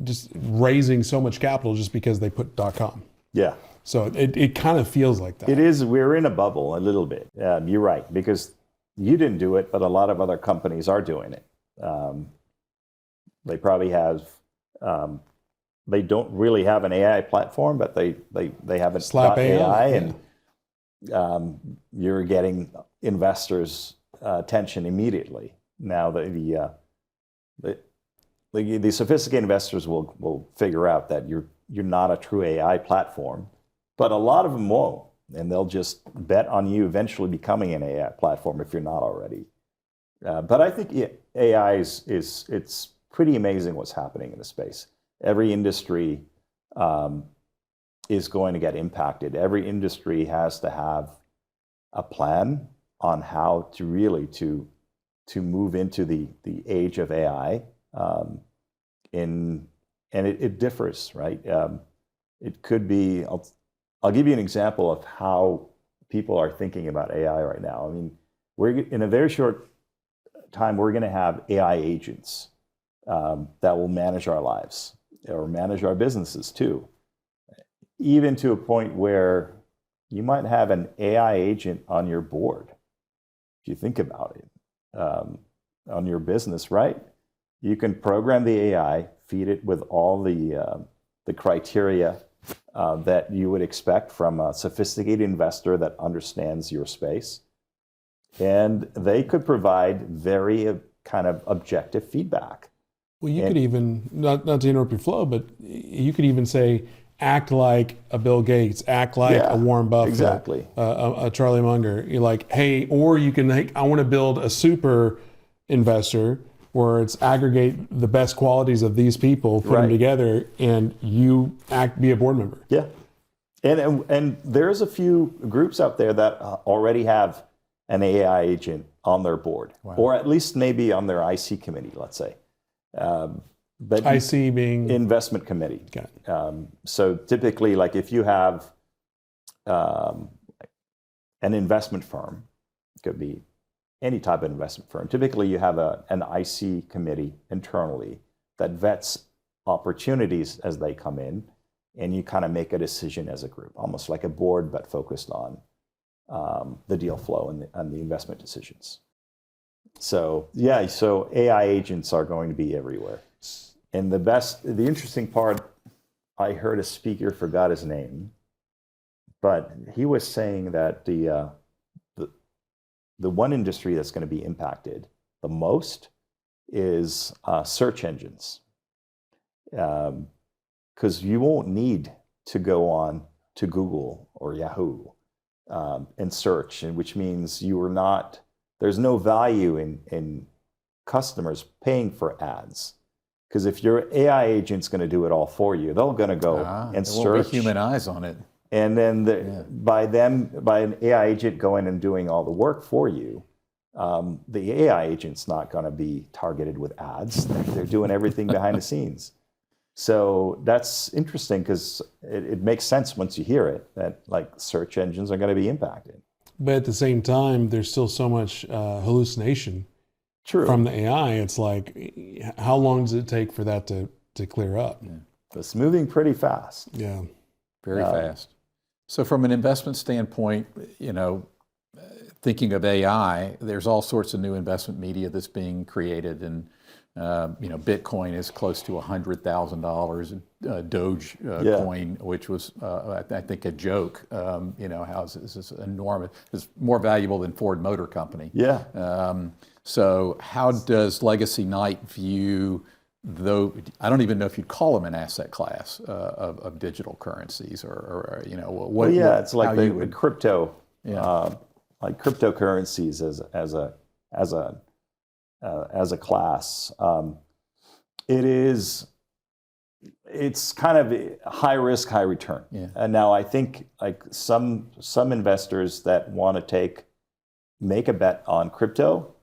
just raising so much capital just because they put .com. Yeah. So it kind of feels like that. It is. We're in a bubble a little bit. You're right, because you didn't do it, but a lot of other companies are doing it. They probably have. They don't really have an AI platform, but they have a Slap AI, and you're getting investors' attention immediately. Now the sophisticated investors will figure out that you're not a true AI platform, but a lot of them won't, and they'll just bet on you eventually becoming an AI platform if you're not already. But I think AI it's pretty amazing what's happening in the space. Every industry is going to get impacted. Every industry has to have a plan on how to really to move into the age of AI. And it differs, right? It could be. I'll give you an example of how people are thinking about AI right now. I mean, we're in a very short time, we're going to have AI agents that will manage our lives or manage our businesses too, even to a point where you might have an AI agent on your board. If you think about it, on your business, right? You can program the AI, feed it with all the criteria that you would expect from a sophisticated investor that understands your space. And they could provide very kind of objective feedback. Well, you could even, not to interrupt your flow, but you could even say, act like a Bill Gates, act like a Warren Buffett, exactly. A Charlie Munger. You're like, hey, or you can, I want to build a super investor where it's aggregate the best qualities of these people, put them together, and you be a board member. Yeah. And there's a few groups out there that already have an AI agent on their board, or at least maybe on their IC committee, let's say. But IC being? Investment committee. Okay. So typically, like if you have an investment firm, it could be any type of investment firm. Typically, you have an IC committee internally that vets opportunities as they come in, and you kind of make a decision as a group, almost like a board, but focused on the deal flow and the investment decisions. So yeah, so AI agents are going to be everywhere. And the interesting part, I heard a speaker, forgot his name, but he was saying that the one industry that's going to be impacted the most is search engines. Because you won't need to go on to Google or Yahoo and search, which means there's no value in customers paying for ads. Because if your AI agent's going to do it all for you, they're going to go and search. There won't be human eyes on it. And then by an AI agent going and doing all the work for you, the AI agent's not going to be targeted with ads. They're doing everything behind the scenes. So that's interesting, because it makes sense once you hear it that like search engines are going to be impacted. But at the same time, there's still so much hallucination True. from the AI. It's like, how long does it take for that to to clear up. It's moving pretty fast. Yeah. Very fast. So from an investment standpoint, thinking of AI, there's all sorts of new investment media that's being created, and Bitcoin is close to $100,000. Dogecoin, which was I think a joke. How this is enormous. It's more valuable than Ford Motor Company. Yeah. So how does Legacy Knight view, though I don't even know if you'd call them an asset class of digital currencies, or what? It's like the crypto, Yeah. like cryptocurrencies as a class. It's kind of high risk, high return. Yeah. And now I think like some investors that want to make a bet on crypto,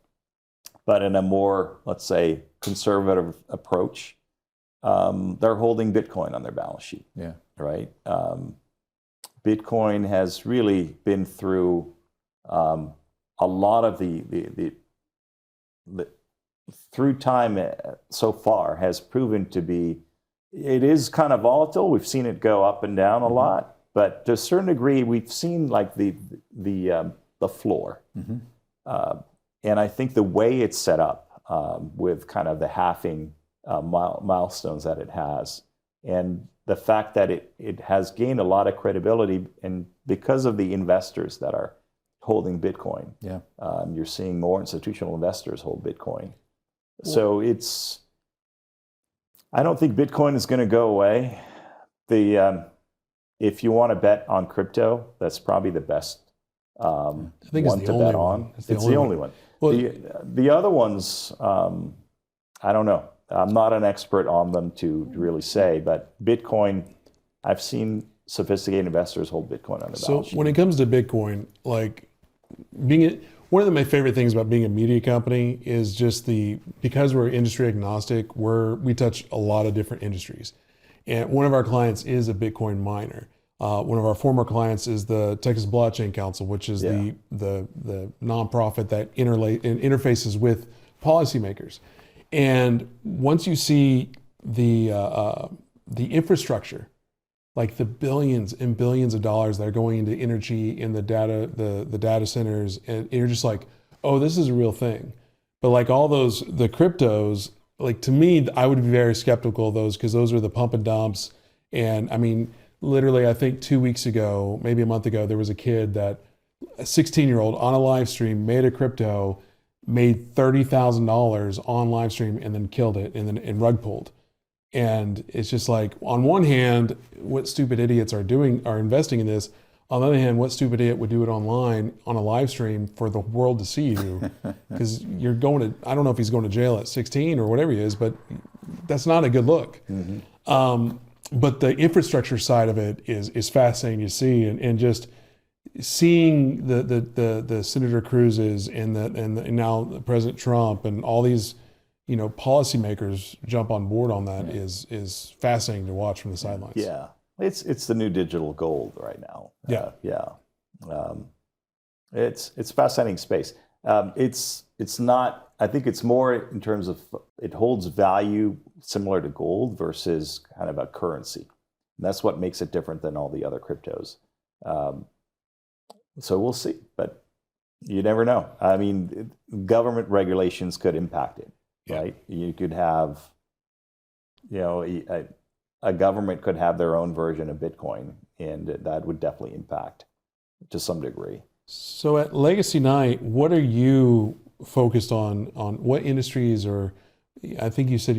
but in a more, let's say, conservative approach, they're holding Bitcoin on their balance sheet. Yeah. Right. Bitcoin has really been through a lot of the through time so far has proven to be, it is kind of volatile. We've seen it go up and down a lot, but to a certain degree, we've seen like the floor. And I think the way it's set up with kind of the halving milestones that it has, and the fact that it has gained a lot of credibility, and because of the investors that are holding Bitcoin, you're seeing more institutional investors hold Bitcoin. So I don't think Bitcoin is going to go away. If you want to bet on crypto, that's probably the best I think one it's the to only bet one. on. It's the only one. Well, The other ones, I don't know. I'm not an expert on them to really say, but Bitcoin, I've seen sophisticated investors hold Bitcoin on their so balance sheet. when it comes to Bitcoin, like one of my favorite things about being a media company is just because we're industry agnostic, we touch a lot of different industries. And one of our clients is a Bitcoin miner. One of our former clients is the Texas Blockchain Council, which is the nonprofit that interfaces with policymakers. And once you see the infrastructure, like the billions and billions of dollars that are going into energy in the data centers, and you're just like, oh, this is a real thing. But like the cryptos, like to me, I would be very skeptical of those, because those are the pump and dumps. And I mean, literally, I think 2 weeks ago, maybe a month ago, there was a 16-year-old on a live stream, made a crypto, made $30,000 on live stream, and then killed it and rug pulled. And it's just like, on one hand, what stupid idiots are investing in this. On the other hand, what stupid idiot would do it online on a live stream for the world to see you? Because I don't know if he's going to jail at 16 or whatever he is, but that's not a good look. But the infrastructure side of it is fascinating to see, and just seeing the Senator Cruz's and now President Trump and all these policymakers jump on board on that is fascinating to watch from the sidelines. Yeah, it's the new digital gold right now. It's fascinating space. It's not. I think it's more in terms of it holds value similar to gold versus kind of a currency. And that's what makes it different than all the other cryptos. So we'll see, but you never know. I mean, government regulations could impact it, right? You could have, a government could have their own version of Bitcoin, and that would definitely impact to some degree. So at Legacy Knight, what are you focused on what industries, or I think you said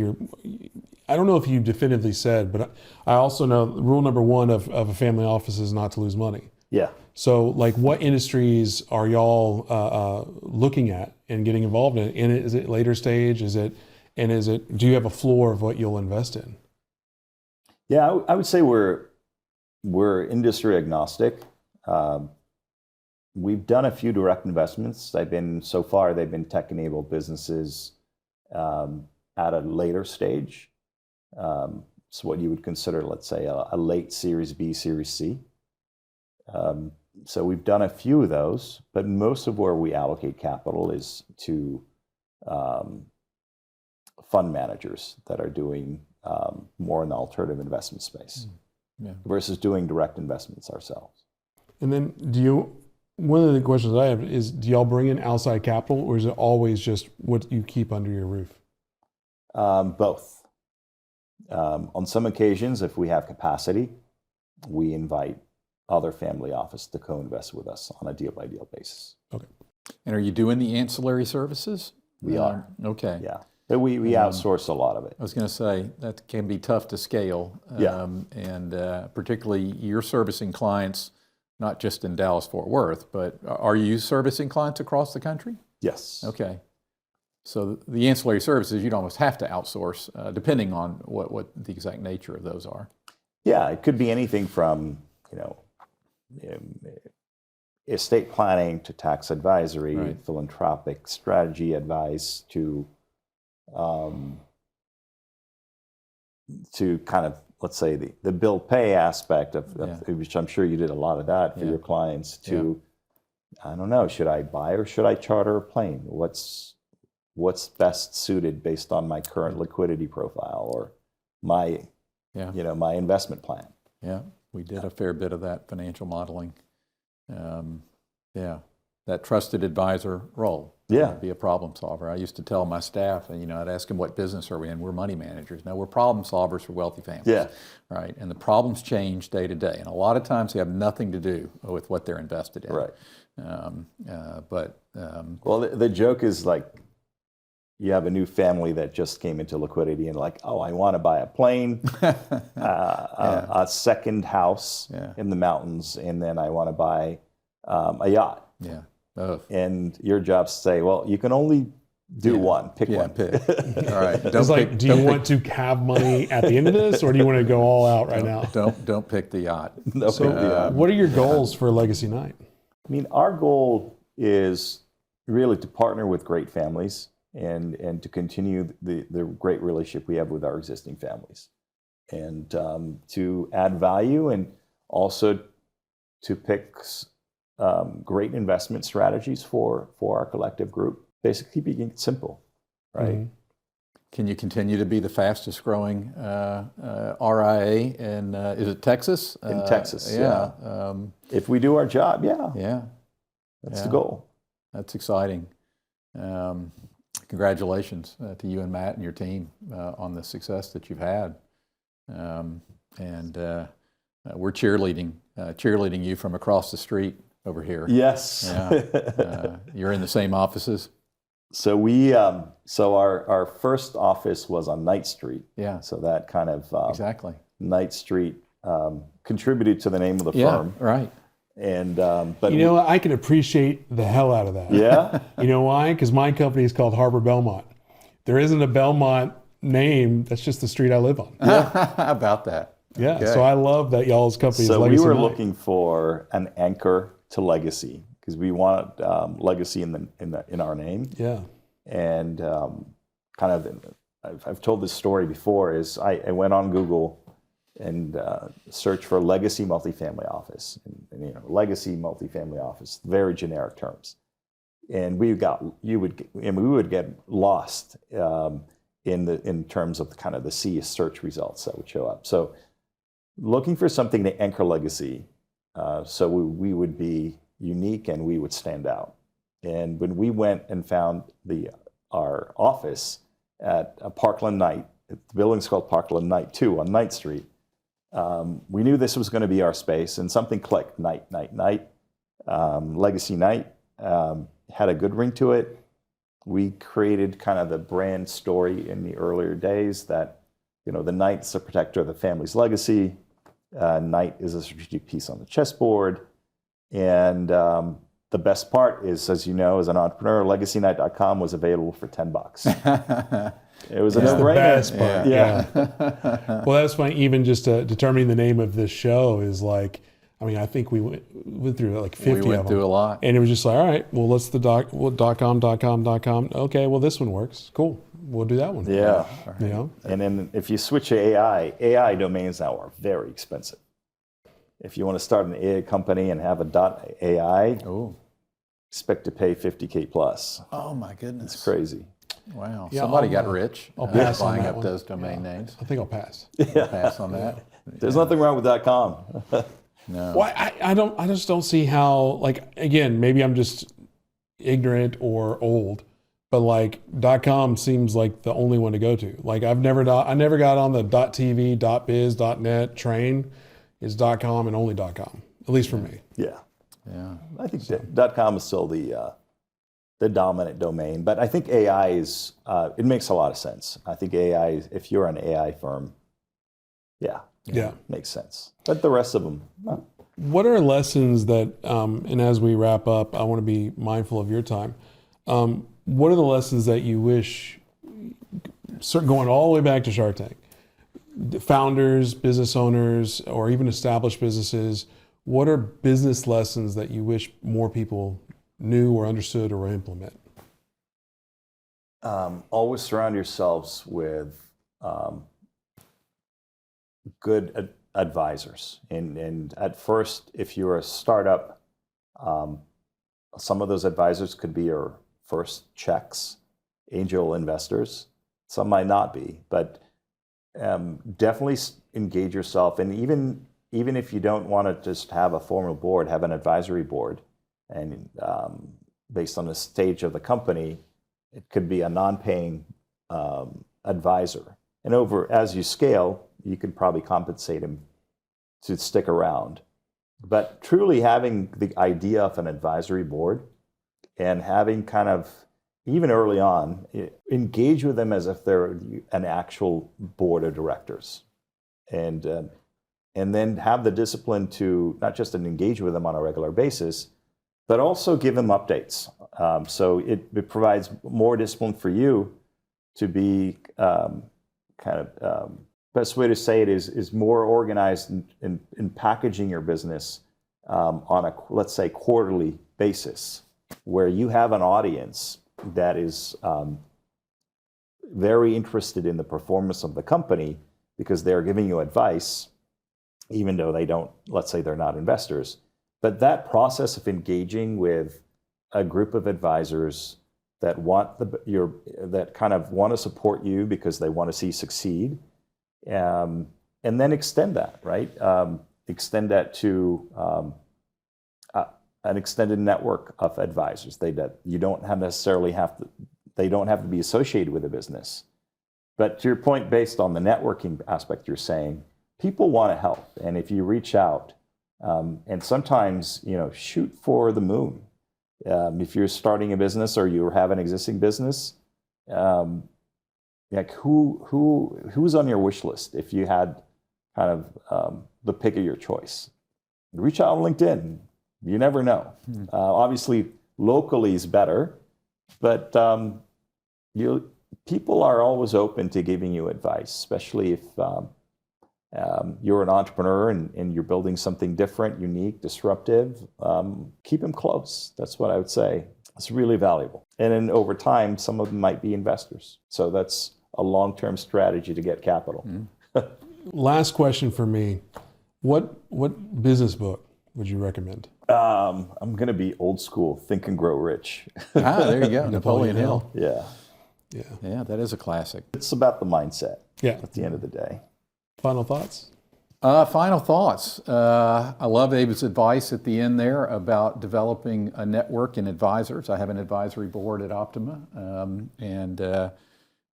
I don't know if you definitively said, but I also know rule number one of a family office is not to lose money. Yeah. So like, what industries are y'all looking at and getting involved in? And is it later stage? Do you have a floor of what you'll invest in? Yeah, I would say we're industry agnostic. We've done a few direct investments. They've been tech-enabled businesses at a later stage. So what you would consider, let's say, a late Series B, Series C. So we've done a few of those, but most of where we allocate capital is to fund managers that are doing more in the alternative investment space Yeah. versus doing direct investments ourselves. And then one of the questions I have is, do y'all bring in outside capital, or is it always just what you keep under your roof? Both. On some occasions, if we have capacity, we invite other family office to co-invest with us on a deal-by-deal basis. Okay. And are you doing the ancillary services? We are. Okay. Yeah. But we outsource a lot of it. I was going to say that can be tough to scale. Yeah. And particularly you're servicing clients, not just in Dallas-Fort Worth, but are you servicing clients across the country? Yes. Okay. So the ancillary services, you'd almost have to outsource, depending on what the exact nature of those are. Yeah, it could be anything from, estate planning to tax advisory, Right. philanthropic strategy advice to kind of, let's say, the bill pay aspect of which I'm sure you did a lot of that for your clients to, I don't know, should I buy or should I charter a plane? What's best suited based on my current liquidity profile or my my investment plan? Yeah, we did a fair bit of that financial modeling. That trusted advisor role. Yeah. Be a problem solver. I used to tell my staff, I'd ask them, what business are we in? We're money managers. No, we're problem solvers for wealthy families. Yeah. Right. And the problems change day to day. And a lot of times they have nothing to do with what they're invested in. Right. Well, the joke is like, you have a new family that just came into liquidity and like, oh, I want to buy a plane, a second house in the mountains, and then I want to buy a yacht. Yeah. Oh. And your job's to say, well, you can only do one. Pick one. Pick. All right. It's like, do you want to have money at the end of this, or do you want to go all out right now? Don't pick the yacht. What are your goals for Legacy Night? I mean, our goal is really to partner with great families and to continue the great relationship we have with our existing families, and to add value, and also to pick great investment strategies for our collective group. Basically, keeping it simple, right? Mm-hmm. Can you continue to be the fastest growing RIA in, is it Texas? In Texas, yeah. If we do our job, that's the goal. That's exciting. Congratulations to you and Matt and your team on the success that you've had. We're cheerleading you from across the street over here. Yes. You're in the same offices? So our first office was on Knight Street. Yeah. So that kind of exactly. Knight Street contributed to the name of the firm. Right. And but I can appreciate the hell out of that. Yeah. You know why? Because my company is called Harbor Belmont. There isn't a Belmont name. That's just the street I live on. How about that? Yeah. Okay. So I love that y'all's company is So Legacy we were Night. looking for an anchor to legacy because we want legacy in our name. Yeah. And I've told this story before. Is I went on Google and searched for legacy multifamily office, and legacy multifamily office, very generic terms, and we would get lost in terms of kind of the sea of search results that would show up. So looking for something to anchor legacy, so we would be unique and we would stand out. And when we went and found our office at Parkland Knight, the building's called Parkland Knight 2 on Knight Street, we knew this was going to be our space, and something clicked. Knight. Legacy Knight had a good ring to it. We created kind of the brand story in the earlier days that, the Knight's a protector of the family's legacy. Knight is a strategic piece on the chessboard. And the best part is, as you know, as an entrepreneur, LegacyKnight.com was available for $10. It was a no-brainer. The best part. Yeah. Well, that's funny. Even just determining the name of this show is like, I think we went through like 50 of them. We went through a lot. And it was just like, all right, well, let's .com. Okay, well, this one works. Cool. We'll do that one. Yeah. And then if you switch to AI domains now are very expensive. If you want to start an AI company and have a .ai, expect to pay $50K plus. Oh my goodness. It's crazy. Wow. Yeah, Somebody I'll, got rich I'll pass on buying that up one. those domain names. I think I'll pass. Pass on that. There's nothing wrong with .com. No. Well, I just don't see how, like, again, maybe I'm just ignorant or old, but like .com seems like the only one to go to. Like I never got on the .tv, .biz, .net train. It's .com and only .com, at least for me. Yeah. Yeah. I think .com is still the dominant domain, but I think AI is, it makes a lot of sense. I think AI, if you're an AI firm, Yeah. makes sense. But the rest of them, What are lessons that, and as we wrap up, I want to be mindful of your time. What are the lessons that you wish, going all the way back to Shark Tank, the founders, business owners, or even established businesses, what are business lessons that you wish more people knew or understood or implement? always surround yourselves with good advisors. And at first, if you're a startup, some of those advisors could be your first checks, angel investors. Some might not be, but definitely engage yourself. And even if you don't want to just have a formal board, have an advisory board. And based on the stage of the company, it could be a non-paying advisor. And as you scale, you can probably compensate him to stick around. But truly having the idea of an advisory board and having kind of, even early on, engage with them as if they're an actual board of directors. And then have the discipline to not just engage with them on a regular basis, but also give them updates. So it provides more discipline for you to be best way to say it is more organized in packaging your business on a, let's say, quarterly basis, where you have an audience that is very interested in the performance of the company because they're giving you advice, even though they don't, let's say they're not investors. But that process of engaging with a group of advisors that that kind of want to support you because they want to see you succeed, and then extend that, right? Extend that to an extended network of advisors. They don't have to be associated with the business. But to your point, based on the networking aspect you're saying, people want to help. And if you reach out, and sometimes, shoot for the moon. If you're starting a business or you have an existing business, like who's on your wish list? If you had kind of the pick of your choice, reach out on LinkedIn. You never know. Obviously, locally is better, but people are always open to giving you advice, especially if you're an entrepreneur and you're building something different, unique, disruptive. Keep them close. That's what I would say. It's really valuable. And then over time, some of them might be investors. So that's a long-term strategy to get capital. Last question for me. What business book would you recommend? I'm going to be old school. Think and Grow Rich. There you go. Napoleon Hill. Yeah, that is a classic. it's about the mindset. Yeah. At the end of the day. Final thoughts? Final thoughts. I love Abe's advice at the end there about developing a network in advisors. I have an advisory board at Optima, and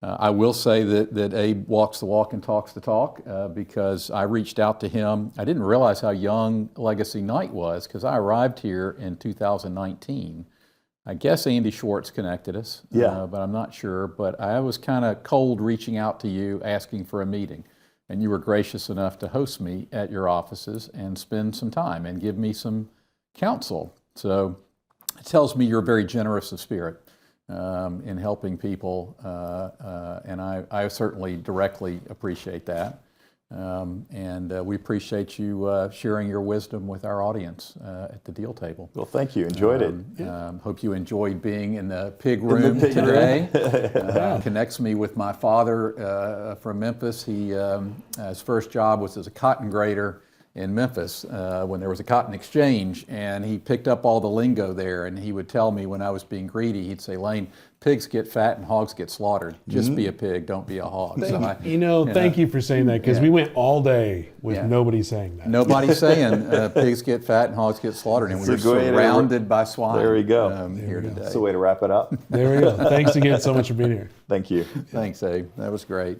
I will say that Abe walks the walk and talks the talk because I reached out to him. I didn't realize how young Legacy Knight was because I arrived here in 2019. I guess Andy Schwartz connected us, but I'm not sure. But I was kind of cold reaching out to you, asking for a meeting. And you were gracious enough to host me at your offices and spend some time and give me some counsel. So it tells me you're very generous of spirit in helping people, and I certainly directly appreciate that. And we appreciate you sharing your wisdom with our audience at the deal table. Well, thank you. Enjoyed it. Hope you enjoyed being in the pig room today. Connects me with my father from Memphis. His first job was as a cotton grader, in Memphis when there was a cotton exchange, and he picked up all the lingo there, and he would tell me when I was being greedy, he'd say, Lane, pigs get fat and hogs get slaughtered. Just be a pig, don't be a hog. Thank you for saying that, because we went all day with nobody saying that. Nobody's saying pigs get fat and hogs get slaughtered, and we're surrounded by swine. There we go. Here today. That's the way to wrap it up. There we go. Thanks again so much for being here. Thank you. Thanks, Abe. That was great.